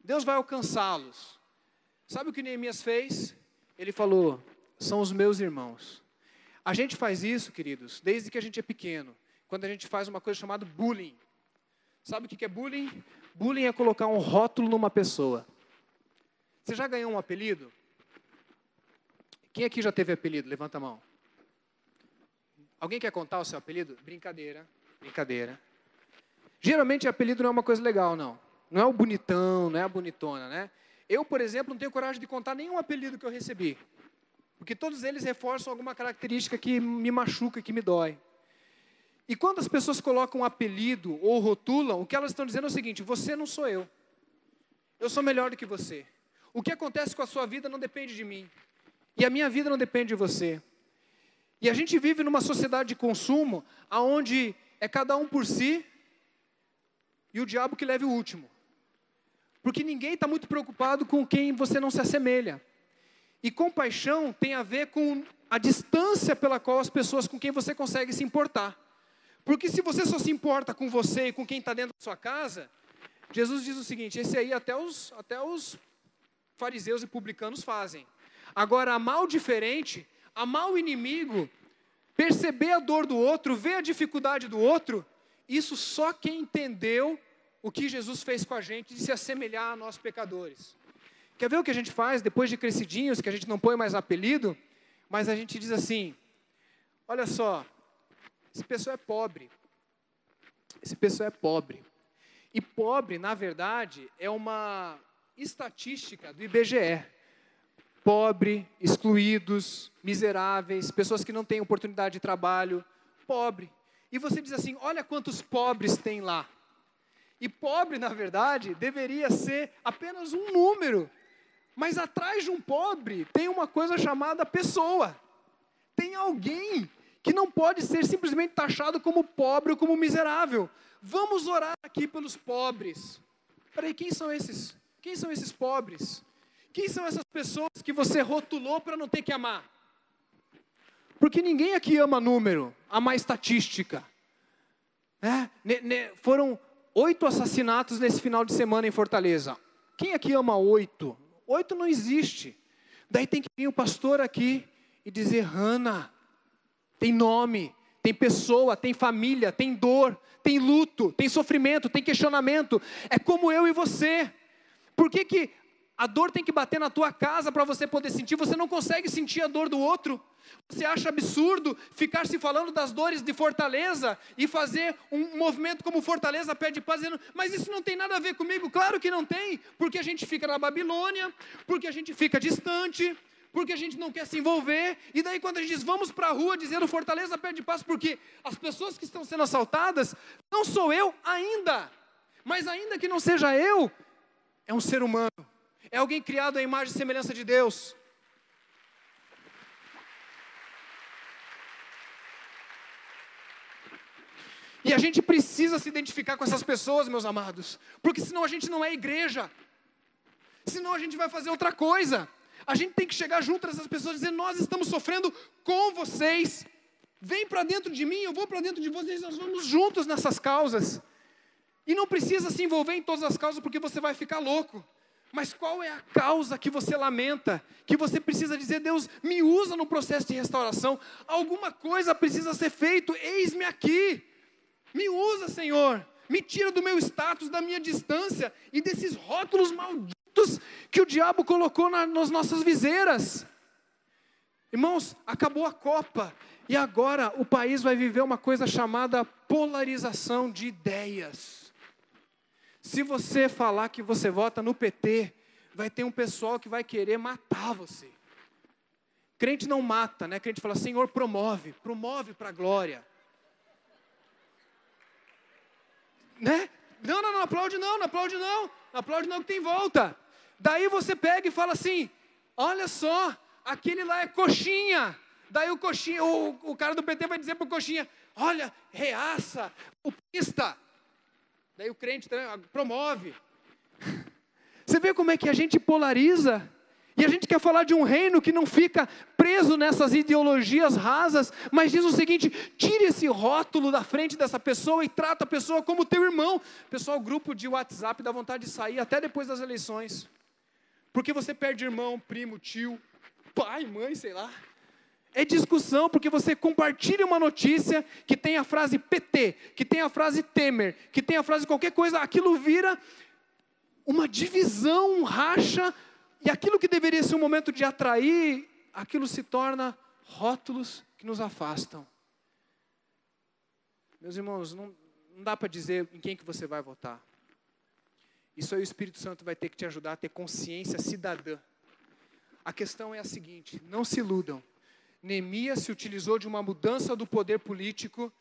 Deus vai alcançá-los. Sabe o que Neemias fez? Ele falou, são os meus irmãos. A gente faz isso, queridos, desde que a gente é pequeno, quando a gente faz uma coisa chamada bullying. Sabe o que é bullying? Bullying é colocar um rótulo numa pessoa. Você já ganhou um apelido? Quem aqui já teve apelido? Levanta a mão. Alguém quer contar o seu apelido? Brincadeira. Geralmente apelido não é uma coisa legal, não. Não é o bonitão, não é a bonitona, né? Eu, por exemplo, não tenho coragem de contar nenhum apelido que eu recebi. Porque todos eles reforçam alguma característica que me machuca, que me dói. E quando as pessoas colocam um apelido ou rotulam, o que elas estão dizendo é o seguinte, você não sou eu. Eu sou melhor do que você. O que acontece com a sua vida não depende de mim. E a minha vida não depende de você. E a gente vive numa sociedade de consumo, onde é cada um por si, e o diabo que leve o último. Porque ninguém está muito preocupado com quem você não se assemelha. E compaixão tem a ver com a distância pela qual as pessoas com quem você consegue se importar. Porque se você só se importa com você e com quem está dentro da sua casa, Jesus diz o seguinte, esse aí até os fariseus e publicanos fazem. Agora, amar o diferente, amar o inimigo, perceber a dor do outro, ver a dificuldade do outro, isso só quem entendeu o que Jesus fez com a gente de se assemelhar a nós pecadores. Quer ver o que a gente faz depois de crescidinhos, que a gente não põe mais apelido, mas a gente diz assim, olha só, esse pessoal é pobre. Esse pessoal é pobre. E pobre, na verdade, é uma estatística do IBGE. Pobre, excluídos, miseráveis, pessoas que não têm oportunidade de trabalho, pobre. E você diz assim, olha quantos pobres tem lá. E pobre, na verdade, deveria ser apenas um número. Mas atrás de um pobre tem uma coisa chamada pessoa. Tem alguém que não pode ser simplesmente taxado como pobre ou como miserável. Vamos orar aqui pelos pobres. Peraí, quem são esses? Quem são esses pobres? Quem são essas pessoas que você rotulou para não ter que amar? Porque ninguém aqui ama número, ama estatística. Foram 8 assassinatos nesse final de semana em Fortaleza. Quem aqui ama 8? 8 não existe. Daí tem que vir o pastor aqui e dizer, Hannah, tem nome, tem pessoa, tem família, tem dor, tem luto, tem sofrimento, tem questionamento. É como eu e você. Por que a dor tem que bater na tua casa para você poder sentir? Você não consegue sentir a dor do outro. Você acha absurdo ficar se falando das dores de Fortaleza e fazer um movimento como Fortaleza Pede Paz, dizendo, mas isso não tem nada a ver comigo. Claro que não tem, porque a gente fica na Babilônia, porque a gente fica distante, porque a gente não quer se envolver. E daí quando a gente diz, vamos para a rua dizendo Fortaleza Pede Paz, porque as pessoas que estão sendo assaltadas, não sou eu ainda, mas ainda que não seja eu, é um ser humano, é alguém criado à imagem e semelhança de Deus. E a gente precisa se identificar com essas pessoas, meus amados, porque senão a gente não é igreja, senão a gente vai fazer outra coisa. A gente tem que chegar junto a essas pessoas e dizer, nós estamos sofrendo com vocês. Vem para dentro de mim, eu vou para dentro de vocês, nós vamos juntos nessas causas. E não precisa se envolver em todas as causas, porque você vai ficar louco. Mas qual é a causa que você lamenta? Que você precisa dizer, Deus, me usa no processo de restauração. Alguma coisa precisa ser feito, eis-me aqui. Me usa, Senhor. Me tira do meu status, da minha distância e desses rótulos malditos que o diabo colocou nas nossas viseiras. Irmãos, acabou a Copa e agora o país vai viver uma coisa chamada polarização de ideias. Se você falar que você vota no PT, vai ter um pessoal que vai querer matar você. Crente não mata, né? Crente fala, Senhor, promove para a glória. Né? Não aplaude não que tem volta. Daí você pega e fala assim, olha só, aquele lá é coxinha. Daí o cara do PT vai dizer para o coxinha, olha, reaça, o pista. Daí o crente também promove. Você vê como é que a gente polariza? E a gente quer falar de um reino que não fica preso nessas ideologias rasas, mas diz o seguinte, tire esse rótulo da frente dessa pessoa e trata a pessoa como teu irmão. Pessoal, grupo de WhatsApp dá vontade de sair até depois das eleições. Porque você perde irmão, primo, tio, pai, mãe, sei lá. É discussão, porque você compartilha uma notícia que tem a frase PT, que tem a frase Temer, que tem a frase qualquer coisa, aquilo vira uma divisão, um racha, e aquilo que deveria ser um momento de atrair, aquilo se torna rótulos que nos afastam. Meus irmãos, não dá para dizer em quem que você vai votar. Isso aí o Espírito Santo vai ter que te ajudar a ter consciência cidadã. A questão é a seguinte, não se iludam. Neemias se utilizou de uma mudança do poder político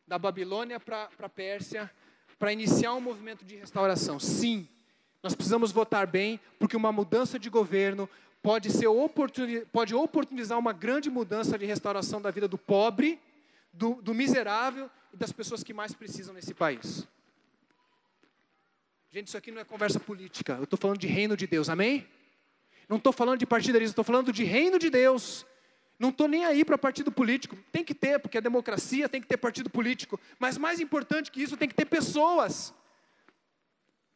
da Babilônia para a Pérsia para iniciar um movimento de restauração. Sim, nós precisamos votar bem, porque uma mudança de governo pode oportunizar uma grande mudança de restauração da vida do pobre, do miserável e das pessoas que mais precisam nesse país. Gente, isso aqui não é conversa política, eu estou falando de reino de Deus, amém? Não estou falando de partidarismo, estou falando de reino de Deus. Não estou nem aí para partido político, tem que ter, porque a democracia tem que ter partido político, mas mais importante que isso, tem que ter pessoas.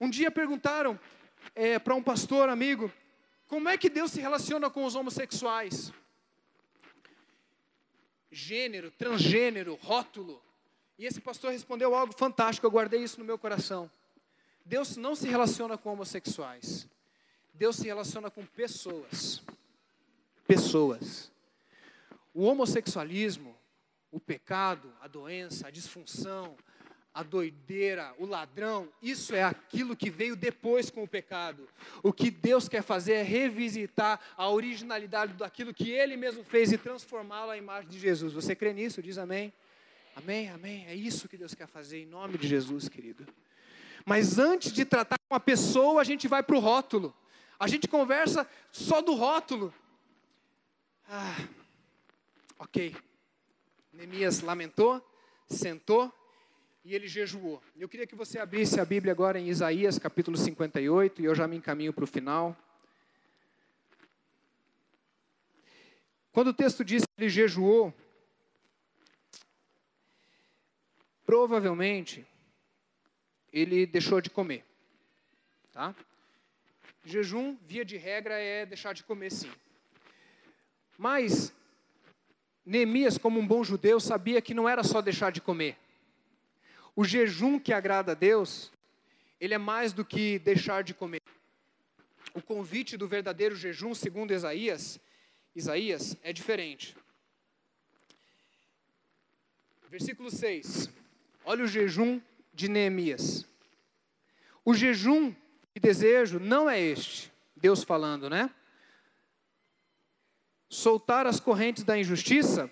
Um dia perguntaram para um pastor amigo, como é que Deus se relaciona com os homossexuais? Gênero, transgênero, rótulo. E esse pastor respondeu algo fantástico, eu guardei isso no meu coração. Deus não se relaciona com homossexuais. Deus se relaciona com pessoas. Pessoas. O homossexualismo, o pecado, a doença, a disfunção, a doideira, o ladrão, isso é aquilo que veio depois com o pecado. O que Deus quer fazer é revisitar a originalidade daquilo que Ele mesmo fez e transformá-lo à imagem de Jesus. Você crê nisso? Diz amém? Amém, amém. É isso que Deus quer fazer em nome de Jesus, querido. Mas antes de tratar com a pessoa, a gente vai para o rótulo. A gente conversa só do rótulo. Ok. Neemias lamentou, sentou e ele jejuou. Eu queria que você abrisse a Bíblia agora em Isaías capítulo 58 e eu já me encaminho para o final. Quando o texto diz que ele jejuou, provavelmente ele deixou de comer. Tá? Jejum, via de regra, é deixar de comer sim. Mas Neemias, como um bom judeu, sabia que não era só deixar de comer. O jejum que agrada a Deus, ele é mais do que deixar de comer. O convite do verdadeiro jejum, segundo Isaías, é diferente. Versículo 6. Olha o jejum de Neemias. O jejum que desejo não é este. Deus falando, né? Soltar as correntes da injustiça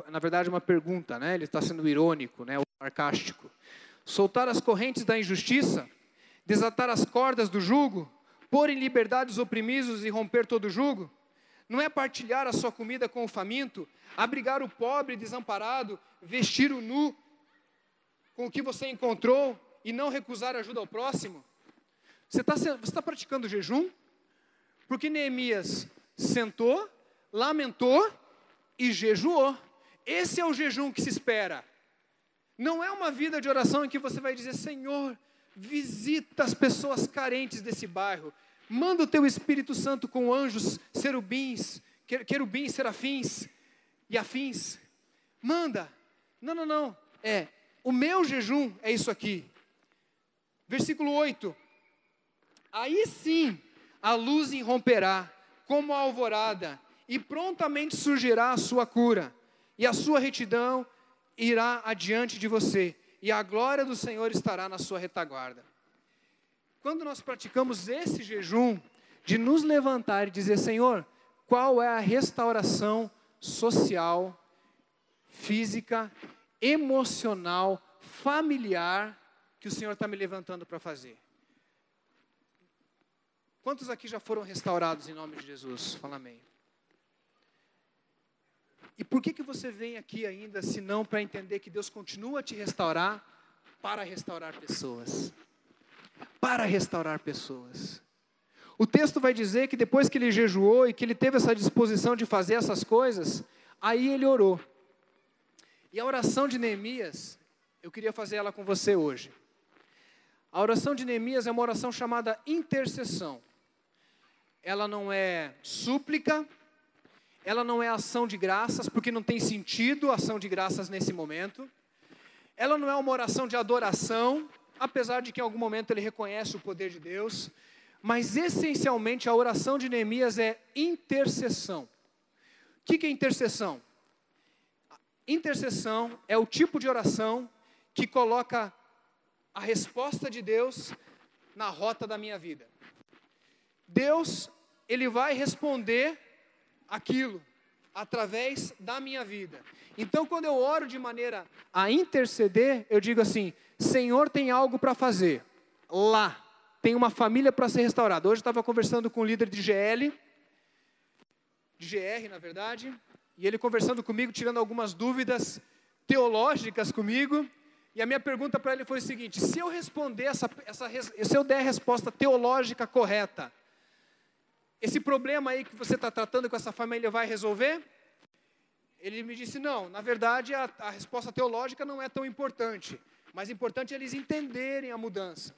na verdade, uma pergunta, né? Ele está sendo irônico, né? Ou sarcástico. Soltar as correntes da injustiça, desatar as cordas do jugo, pôr em liberdade os oprimidos e romper todo o jugo? Não é partilhar a sua comida com o faminto, abrigar o pobre desamparado, vestir o nu com o que você encontrou e não recusar ajuda ao próximo? Você está praticando jejum? Porque Neemias sentou, lamentou e jejuou. Esse é o jejum que se espera. Não é uma vida de oração em que você vai dizer, Senhor, visita as pessoas carentes desse bairro. Manda o teu Espírito Santo com anjos, querubins, serafins e afins. Manda. Não. O meu jejum é isso aqui. Versículo 8. Aí sim, a luz irromperá como a alvorada, e prontamente surgirá a sua cura, e a sua retidão irá adiante de você, e a glória do Senhor estará na sua retaguarda. Quando nós praticamos esse jejum, de nos levantar e dizer, Senhor, qual é a restauração social, física, emocional, familiar, que o Senhor está me levantando para fazer? Quantos aqui já foram restaurados em nome de Jesus? Fala amém. E por que você vem aqui ainda, se não para entender que Deus continua a te restaurar, para restaurar pessoas? Para restaurar pessoas. O texto vai dizer que depois que ele jejuou e que ele teve essa disposição de fazer essas coisas, aí ele orou. E a oração de Neemias, eu queria fazer ela com você hoje. A oração de Neemias é uma oração chamada intercessão. Ela não é súplica, ela não é ação de graças, porque não tem sentido ação de graças nesse momento. Ela não é uma oração de adoração, apesar de que em algum momento ele reconhece o poder de Deus. Mas essencialmente a oração de Neemias é intercessão. O que é intercessão? Intercessão é o tipo de oração que coloca a resposta de Deus na rota da minha vida. Deus, Ele vai responder aquilo através da minha vida. Então, quando eu oro de maneira a interceder, eu digo assim, Senhor tem algo para fazer, lá, tem uma família para ser restaurada. Hoje eu estava conversando com o líder de GR, na verdade, e ele conversando comigo, tirando algumas dúvidas teológicas comigo, e a minha pergunta para ele foi o seguinte, se eu responder se eu der a resposta teológica correta, esse problema aí que você está tratando com essa família vai resolver? Ele me disse, não, na verdade a resposta teológica não é tão importante, mas importante é eles entenderem a mudança.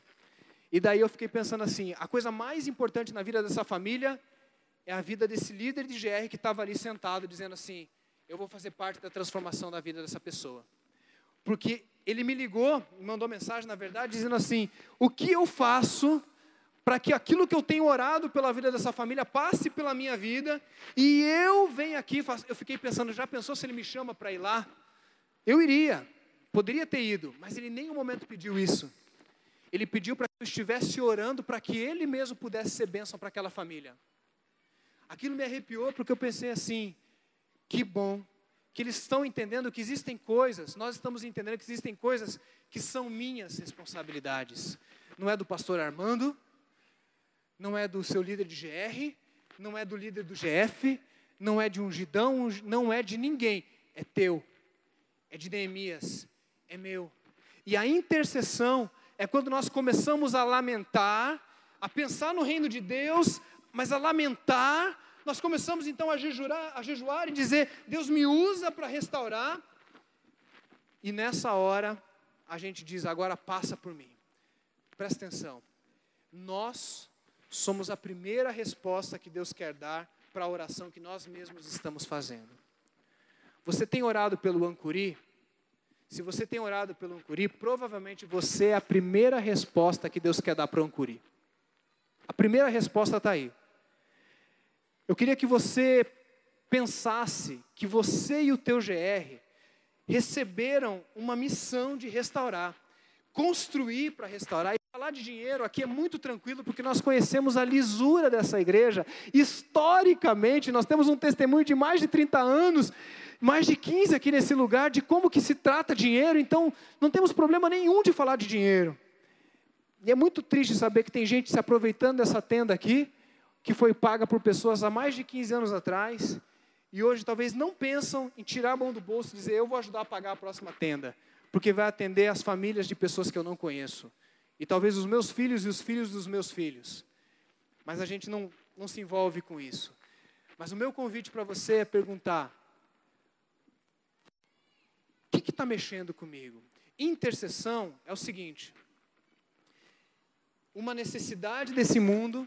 E daí eu fiquei pensando assim, a coisa mais importante na vida dessa família é a vida desse líder de GR que estava ali sentado dizendo assim, eu vou fazer parte da transformação da vida dessa pessoa. Porque ele me ligou, me mandou mensagem na verdade, dizendo assim, o que eu faço para que aquilo que eu tenho orado pela vida dessa família passe pela minha vida, e eu venho aqui, eu fiquei pensando, já pensou se ele me chama para ir lá? Eu iria, poderia ter ido, mas ele em nenhum momento pediu isso. Ele pediu para que eu estivesse orando, para que ele mesmo pudesse ser bênção para aquela família. Aquilo me arrepiou, porque eu pensei assim, que bom, que eles estão entendendo que existem coisas, nós estamos entendendo que existem coisas que são minhas responsabilidades. Não é do pastor Armando, não é do seu líder de GR, não é do líder do GF, não é de um Gidão, não é de ninguém. É teu, é de Neemias, é meu. E a intercessão é quando nós começamos a lamentar, a pensar no reino de Deus, mas a lamentar, nós começamos então a jejuar e dizer, Deus me usa para restaurar. E nessa hora, a gente diz, agora passa por mim. Presta atenção, nós somos a primeira resposta que Deus quer dar para a oração que nós mesmos estamos fazendo. Você tem orado pelo Ancuri? Se você tem orado pelo Ancuri, provavelmente você é a primeira resposta que Deus quer dar para o Ancuri. A primeira resposta está aí. Eu queria que você pensasse que você e o teu GR receberam uma missão de restaurar, construir para restaurar. E falar de dinheiro aqui é muito tranquilo, porque nós conhecemos a lisura dessa igreja. Historicamente, nós temos um testemunho de mais de 30 anos, mais de 15 aqui nesse lugar, de como que se trata dinheiro. Então, não temos problema nenhum de falar de dinheiro. E é muito triste saber que tem gente se aproveitando dessa tenda aqui, que foi paga por pessoas há mais de 15 anos atrás, e hoje talvez não pensam em tirar a mão do bolso e dizer, eu vou ajudar a pagar a próxima tenda, porque vai atender as famílias de pessoas que eu não conheço. E talvez os meus filhos e os filhos dos meus filhos. Mas a gente não se envolve com isso. Mas o meu convite para você é perguntar, que está mexendo comigo? Intercessão é o seguinte: uma necessidade desse mundo,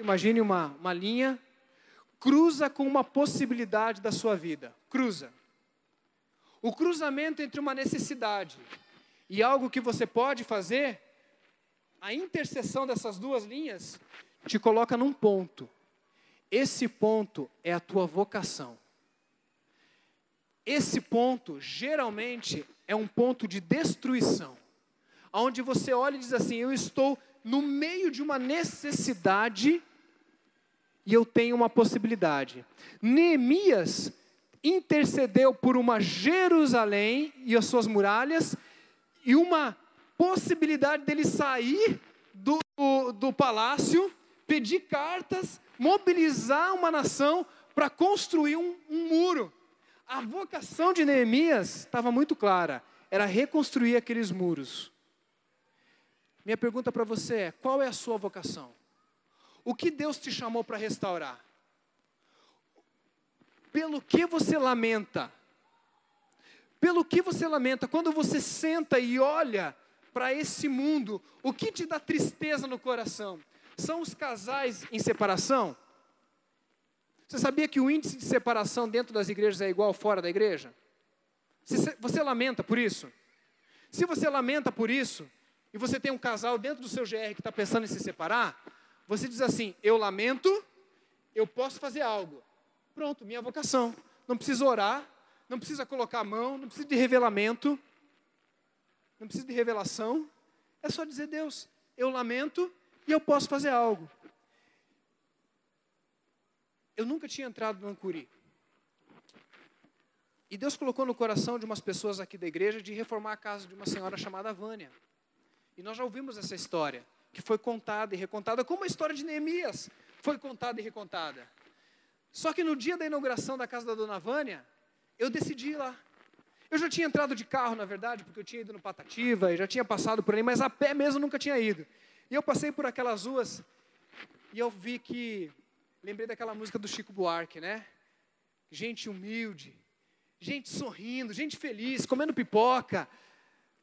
imagine uma linha, cruza com uma possibilidade da sua vida, cruza. O cruzamento entre uma necessidade e algo que você pode fazer, a interseção dessas duas linhas te coloca num ponto. Esse ponto é a tua vocação. Esse ponto, geralmente, é um ponto de destruição, onde você olha e diz assim: eu estou no meio de uma necessidade e eu tenho uma possibilidade. Neemias intercedeu por uma Jerusalém e as suas muralhas, e uma possibilidade dele sair do palácio, pedir cartas, mobilizar uma nação para construir um muro. A vocação de Neemias estava muito clara, era reconstruir aqueles muros. Minha pergunta para você é: qual é a sua vocação? O que Deus te chamou para restaurar? Pelo que você lamenta? Pelo que você lamenta? Quando você senta e olha para esse mundo, o que te dá tristeza no coração? São os casais em separação? Você sabia que o índice de separação dentro das igrejas é igual fora da igreja? Você lamenta por isso? Se você lamenta por isso, e você tem um casal dentro do seu GR que está pensando em se separar, você diz assim: eu lamento, eu posso fazer algo. Pronto, minha vocação. Não precisa orar, não precisa colocar a mão, não precisa de revelamento, não precisa de revelação. É só dizer: Deus, eu lamento e eu posso fazer algo. Eu nunca tinha entrado no Ancuri. E Deus colocou no coração de umas pessoas aqui da igreja de reformar a casa de uma senhora chamada Vânia. E nós já ouvimos essa história, que foi contada e recontada, como a história de Neemias foi contada e recontada. Só que no dia da inauguração da casa da dona Vânia, eu decidi ir lá. Eu já tinha entrado de carro, na verdade, porque eu tinha ido no Patativa e já tinha passado por ali, mas a pé mesmo nunca tinha ido. E eu passei por aquelas ruas e eu vi que... Lembrei daquela música do Chico Buarque, né? Gente humilde, gente sorrindo, gente feliz, comendo pipoca,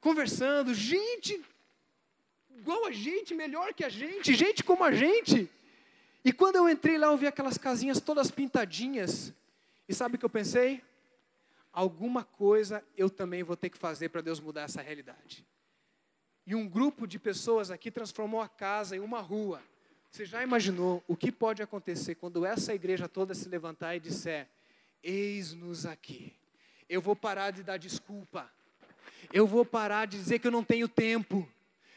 conversando, gente igual a gente, melhor que a gente como a gente. E quando eu entrei lá, eu vi aquelas casinhas todas pintadinhas. E sabe o que eu pensei? Alguma coisa eu também vou ter que fazer para Deus mudar essa realidade. E um grupo de pessoas aqui transformou a casa em uma rua. Você já imaginou o que pode acontecer quando essa igreja toda se levantar e disser: eis-nos aqui. Eu vou parar de dar desculpa. Eu vou parar de dizer que eu não tenho tempo.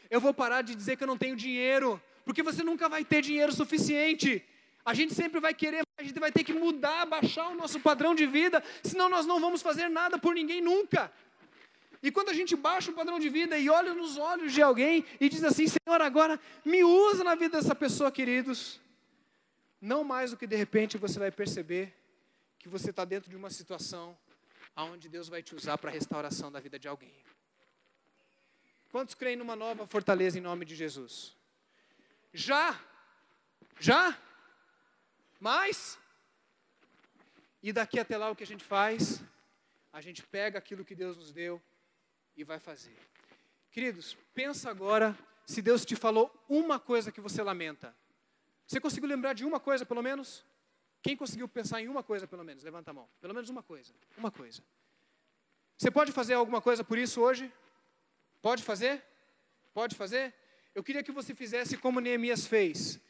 Eu vou parar de dizer que eu não tenho dinheiro. Porque você nunca vai ter dinheiro suficiente. A gente sempre vai querer, a gente vai ter que mudar, baixar o nosso padrão de vida, senão nós não vamos fazer nada por ninguém nunca. E quando a gente baixa o padrão de vida e olha nos olhos de alguém e diz assim: Senhor, agora me usa na vida dessa pessoa, queridos. Não mais do que de repente você vai perceber que você está dentro de uma situação onde Deus vai te usar para a restauração da vida de alguém. Quantos creem numa nova fortaleza em nome de Jesus? Já? Mas? E daqui até lá o que a gente faz? A gente pega aquilo que Deus nos deu e vai fazer. Queridos, pensa agora se Deus te falou uma coisa que você lamenta. Você conseguiu lembrar de uma coisa pelo menos? Quem conseguiu pensar em uma coisa pelo menos? Levanta a mão. Pelo menos uma coisa. Uma coisa. Você pode fazer alguma coisa por isso hoje? Pode fazer? Pode fazer? Eu queria que você fizesse como Neemias fez.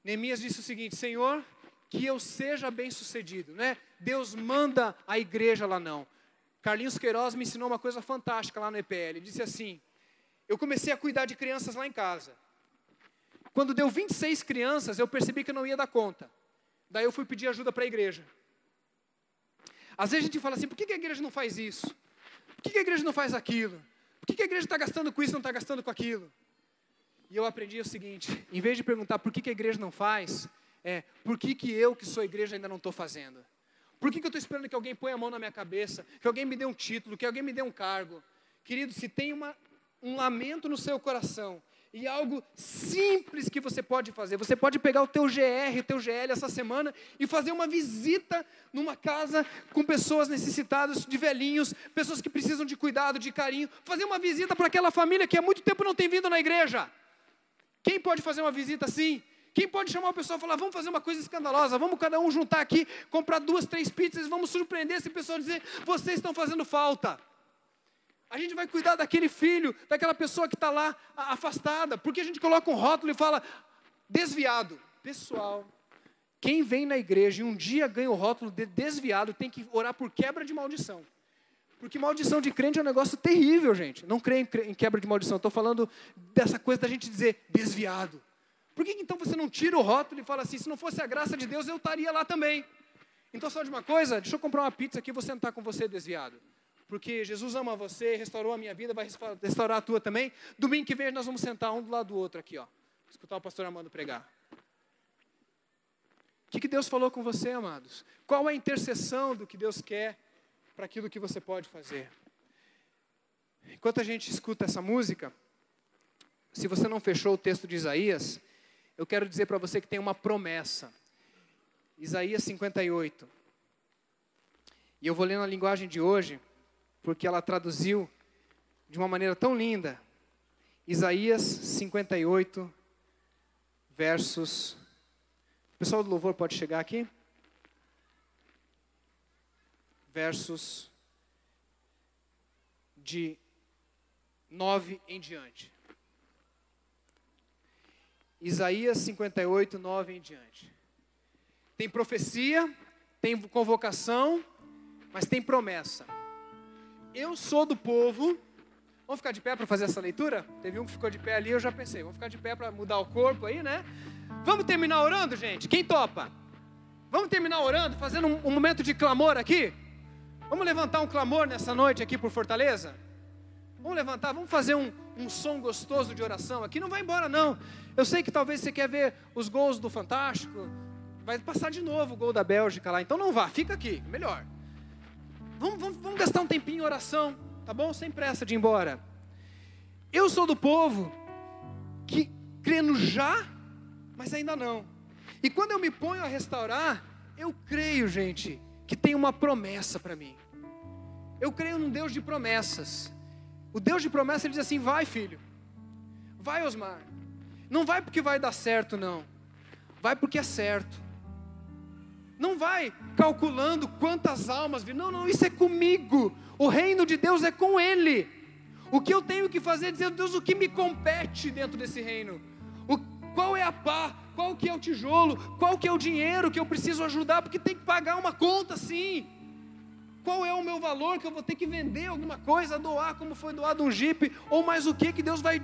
Neemias disse o seguinte: Senhor, que eu seja bem-sucedido, né? Deus manda a igreja lá não. Carlinhos Queiroz me ensinou uma coisa fantástica lá no EPL. Ele disse assim: eu comecei a cuidar de crianças lá em casa. Quando deu 26 crianças, eu percebi que eu não ia dar conta. Daí eu fui pedir ajuda para a igreja. Às vezes a gente fala assim: por que a igreja não faz isso? Por que a igreja não faz aquilo? Por que a igreja está gastando com isso e não está gastando com aquilo? E eu aprendi o seguinte: em vez de perguntar por que a igreja não faz, por que eu que sou igreja ainda não estou fazendo? Por que eu estou esperando que alguém ponha a mão na minha cabeça, que alguém me dê um título, que alguém me dê um cargo? Querido, se tem um lamento no seu coração, E algo simples que você pode fazer. Você pode pegar o teu GR, o teu GL essa semana e fazer uma visita numa casa com pessoas necessitadas, de velhinhos, pessoas que precisam de cuidado, de carinho. Fazer uma visita para aquela família que há muito tempo não tem vindo na igreja. Quem pode fazer uma visita assim? Quem pode chamar o pessoal e falar, vamos fazer uma coisa escandalosa, vamos cada um juntar aqui, comprar 2, 3 pizzas, vamos surpreender esse pessoal e dizer, vocês estão fazendo falta. A gente vai cuidar daquele filho, daquela pessoa que está lá afastada, porque a gente coloca um rótulo e fala, desviado. Pessoal, quem vem na igreja e um dia ganha o rótulo de desviado, tem que orar por quebra de maldição. Porque maldição de crente é um negócio terrível, gente. Não creio em quebra de maldição, estou falando dessa coisa da gente dizer desviado. Por que então você não tira o rótulo e fala assim, se não fosse a graça de Deus, eu estaria lá também. Então, só de uma coisa, deixa eu comprar uma pizza aqui e vou sentar com você desviado. Porque Jesus ama você, restaurou a minha vida, vai restaurar a tua também. Domingo que vem nós vamos sentar um do lado do outro aqui, ó. Escutar o pastor Armando pregar. O que Deus falou com você, amados? Qual é a intercessão do que Deus quer para aquilo que você pode fazer? Enquanto a gente escuta essa música, se você não fechou o texto de Isaías, eu quero dizer para você que tem uma promessa. Isaías 58. E eu vou ler na linguagem de hoje, porque ela traduziu de uma maneira tão linda. Isaías 58, versos... O pessoal do louvor pode chegar aqui? Versos de 9 em diante. Isaías 58, 9 em diante. Tem profecia, tem convocação, mas tem promessa. Eu sou do povo. Vamos ficar de pé para fazer essa leitura? Teve um que ficou de pé ali, eu já pensei. Vamos ficar de pé para mudar o corpo aí, né? Vamos terminar orando, gente? Quem topa? Vamos terminar orando, fazendo um momento de clamor aqui? Vamos levantar um clamor nessa noite aqui por Fortaleza? Vamos levantar, vamos fazer um som gostoso de oração aqui. Não vai embora não. Eu sei que talvez você quer ver os gols do Fantástico. Vai passar de novo o gol da Bélgica lá. Então não vá, fica aqui, melhor. Vamos gastar um tempinho em oração, tá bom? Sem pressa de ir embora. Eu sou do povo que crê no já, mas ainda não. E quando eu me ponho a restaurar, eu creio, gente, que tem uma promessa para mim. Eu creio num Deus de promessas. O Deus de promessa, ele diz assim, vai filho, vai Osmar. Não vai porque vai dar certo, não. Vai porque é certo. Não vai calculando quantas almas vir. Não, isso é comigo. O reino de Deus é com Ele. O que eu tenho que fazer é dizer, Deus, o que me compete dentro desse reino? Qual é a pá? Qual que é o tijolo? Qual que é o dinheiro que eu preciso ajudar? Porque tem que pagar uma conta, sim. Qual é o meu valor que eu vou ter que vender alguma coisa, doar como foi doado um Jeep? Ou mais o que Deus vai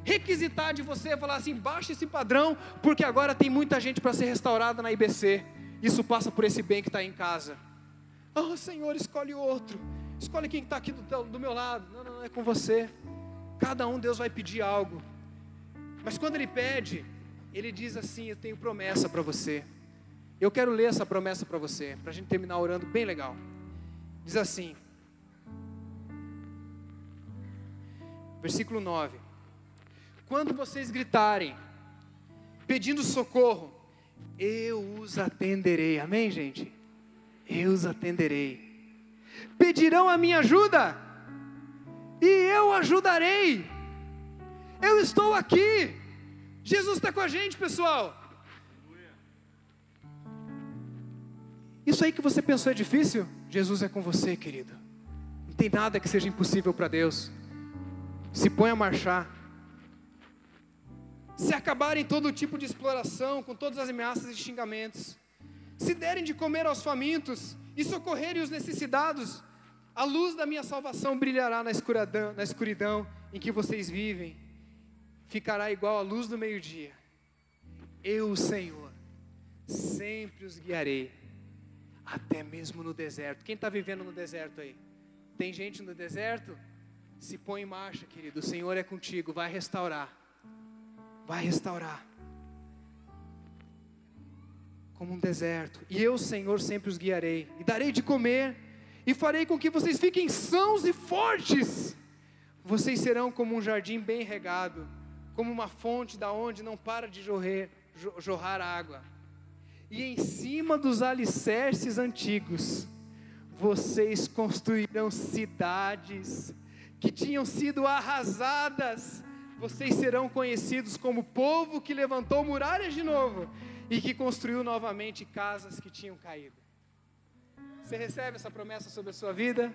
requisitar de você? Falar assim, baixa esse padrão, porque agora tem muita gente para ser restaurada na IBC. Isso passa por esse bem que está em casa. Oh Senhor, escolhe outro. Escolhe quem está aqui do meu lado. Não, é com você. Cada um Deus vai pedir algo. Mas quando Ele pede, Ele diz assim, eu tenho promessa para você. Eu quero ler essa promessa para você, para a gente terminar orando bem legal. Diz assim, versículo 9. Quando vocês gritarem, pedindo socorro, eu os atenderei. Amém, gente? Eu os atenderei. Pedirão a minha ajuda, e eu ajudarei. Eu estou aqui. Jesus está com a gente, pessoal. Isso aí que você pensou é difícil? Jesus é com você, querido. Não tem nada que seja impossível para Deus. Se põe a marchar. Se acabarem todo tipo de exploração, com todas as ameaças e xingamentos, se derem de comer aos famintos e socorrerem os necessitados, a luz da minha salvação brilhará na escuridão em que vocês vivem, ficará igual à luz do meio-dia. Eu, o Senhor, sempre os guiarei, até mesmo no deserto. Quem está vivendo no deserto aí? Tem gente no deserto? Se põe em marcha, querido, o Senhor é contigo, vai restaurar. Vai restaurar. Como um deserto. E eu, Senhor, sempre os guiarei. E darei de comer. E farei com que vocês fiquem sãos e fortes. Vocês serão como um jardim bem regado. como uma fonte da onde não para de jorrar água. E em cima dos alicerces antigos, vocês construirão cidades que tinham sido arrasadas. Vocês serão conhecidos como o povo que levantou muralhas de novo e que construiu novamente casas que tinham caído. Você recebe essa promessa sobre a sua vida?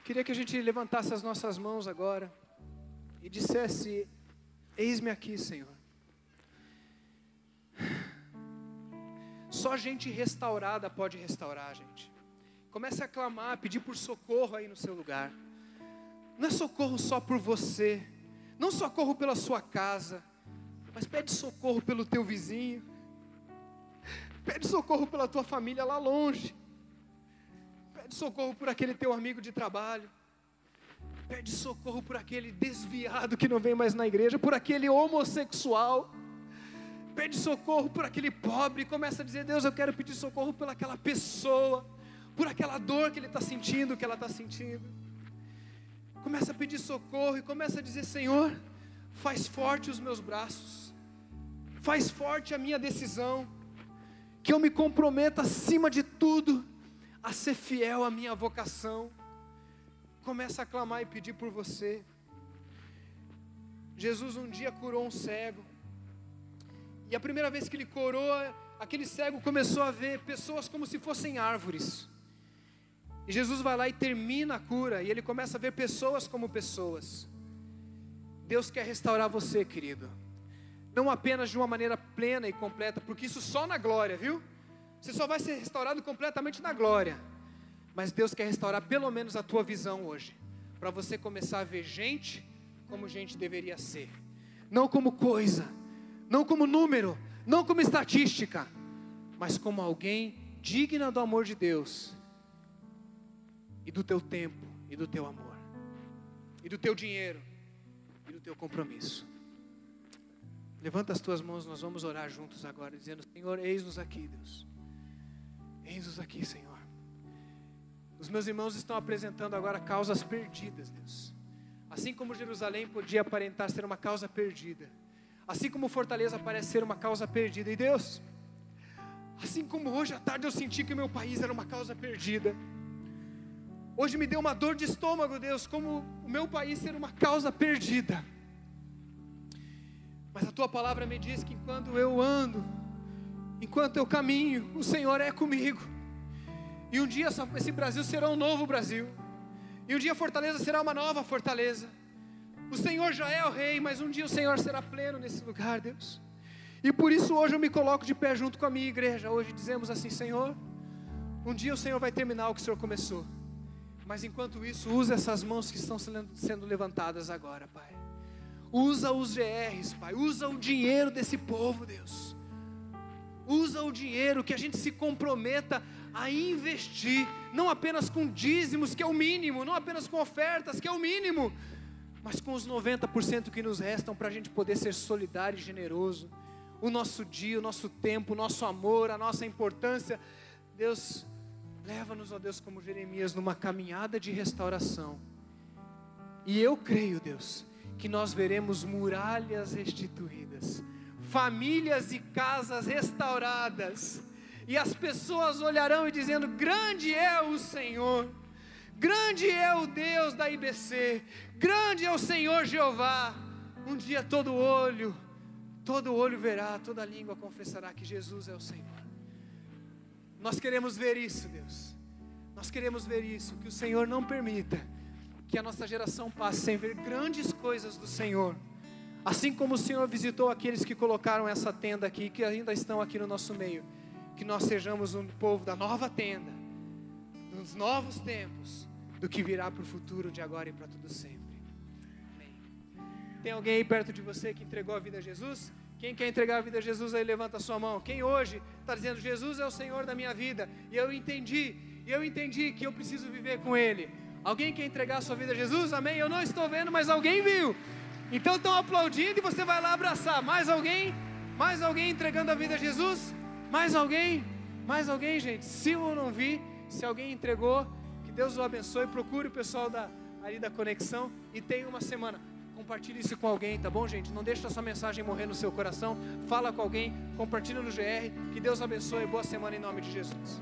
Queria que a gente levantasse as nossas mãos agora e dissesse: eis-me aqui, Senhor. Só gente restaurada pode restaurar, gente. Comece a clamar, pedir por socorro aí no seu lugar. Não é socorro só por você, não socorro pela sua casa, mas pede socorro pelo teu vizinho, pede socorro pela tua família lá longe, pede socorro por aquele teu amigo de trabalho, pede socorro por aquele desviado que não vem mais na igreja, por aquele homossexual, pede socorro por aquele pobre. Começa a dizer: Deus, eu quero pedir socorro pelaquela pessoa, por aquela dor que ele está sentindo, que ela está sentindo. Começa a pedir socorro e começa a dizer: Senhor, faz forte os meus braços, faz forte a minha decisão, que eu me comprometa acima de tudo a ser fiel à minha vocação. Começa a clamar e pedir por você. Jesus um dia curou um cego, e a primeira vez que ele curou, aquele cego começou a ver pessoas como se fossem árvores. E Jesus vai lá e termina a cura, e ele começa a ver pessoas como pessoas. Deus quer restaurar você, querido, não apenas de uma maneira plena e completa, porque isso só na glória, viu? Você só vai ser restaurado completamente na glória. Mas Deus quer restaurar pelo menos a tua visão hoje, para você começar a ver gente como gente deveria ser, não como coisa, não como número, não como estatística, mas como alguém digna do amor de Deus, e do teu tempo, e do teu amor, e do teu dinheiro, e do teu compromisso. Levanta as tuas mãos, nós vamos orar juntos agora, dizendo: Senhor, eis-nos aqui, Deus, eis-nos aqui, Senhor. Os meus irmãos estão apresentando agora causas perdidas, Deus. Assim como Jerusalém podia aparentar ser uma causa perdida, assim como Fortaleza parece ser uma causa perdida, e Deus, assim como hoje à tarde eu senti que o meu país era uma causa perdida, hoje me deu uma dor de estômago, Deus, como o meu país ser uma causa perdida. Mas a tua palavra me diz que enquanto eu ando, enquanto eu caminho, o Senhor é comigo. E um dia esse Brasil será um novo Brasil, e um dia Fortaleza será uma nova Fortaleza. O Senhor já é o Rei, mas um dia o Senhor será pleno nesse lugar, Deus. E por isso hoje eu me coloco de pé junto com a minha igreja. Hoje dizemos assim: Senhor, um dia o Senhor vai terminar o que o Senhor começou, mas enquanto isso, usa essas mãos que estão sendo levantadas agora, Pai. Usa os GRs, Pai, usa o dinheiro desse povo, Deus. Usa o dinheiro, que a gente se comprometa a investir, não apenas com dízimos, que é o mínimo, não apenas com ofertas, que é o mínimo, mas com os 90% que nos restam, para a gente poder ser solidário e generoso. O nosso dia, o nosso tempo, o nosso amor, a nossa importância. Deus, leva-nos, ó Deus, como Jeremias, numa caminhada de restauração. E eu creio, Deus, que nós veremos muralhas restituídas, famílias e casas restauradas, e as pessoas olharão e dizendo: grande é o Senhor, grande é o Deus da IBC, grande é o Senhor Jeová. Um dia todo olho verá, toda língua confessará que Jesus é o Senhor. Nós queremos ver isso, Deus, nós queremos ver isso, que o Senhor não permita que a nossa geração passe sem ver grandes coisas do Senhor, assim como o Senhor visitou aqueles que colocaram essa tenda aqui, que ainda estão aqui no nosso meio. Que nós sejamos um povo da nova tenda, dos novos tempos, do que virá para o futuro, de agora e para tudo sempre. Amém. Tem alguém aí perto de você que entregou a vida a Jesus? Quem quer entregar a vida a Jesus aí, levanta a sua mão. Quem hoje está dizendo: Jesus é o Senhor da minha vida, e eu entendi que eu preciso viver com Ele. Alguém quer entregar a sua vida a Jesus? Amém? Eu não estou vendo, mas alguém viu. Então estão aplaudindo e você vai lá abraçar. Mais alguém? Mais alguém entregando a vida a Jesus? Mais alguém? Mais alguém, gente? Se eu não vi, se alguém entregou, que Deus o abençoe. Procure o pessoal ali da Conexão e tenha uma semana. Compartilhe isso com alguém, tá bom, gente? Não deixe essa mensagem morrer no seu coração. Fala com alguém, compartilha no GR. Que Deus abençoe. Boa semana em nome de Jesus.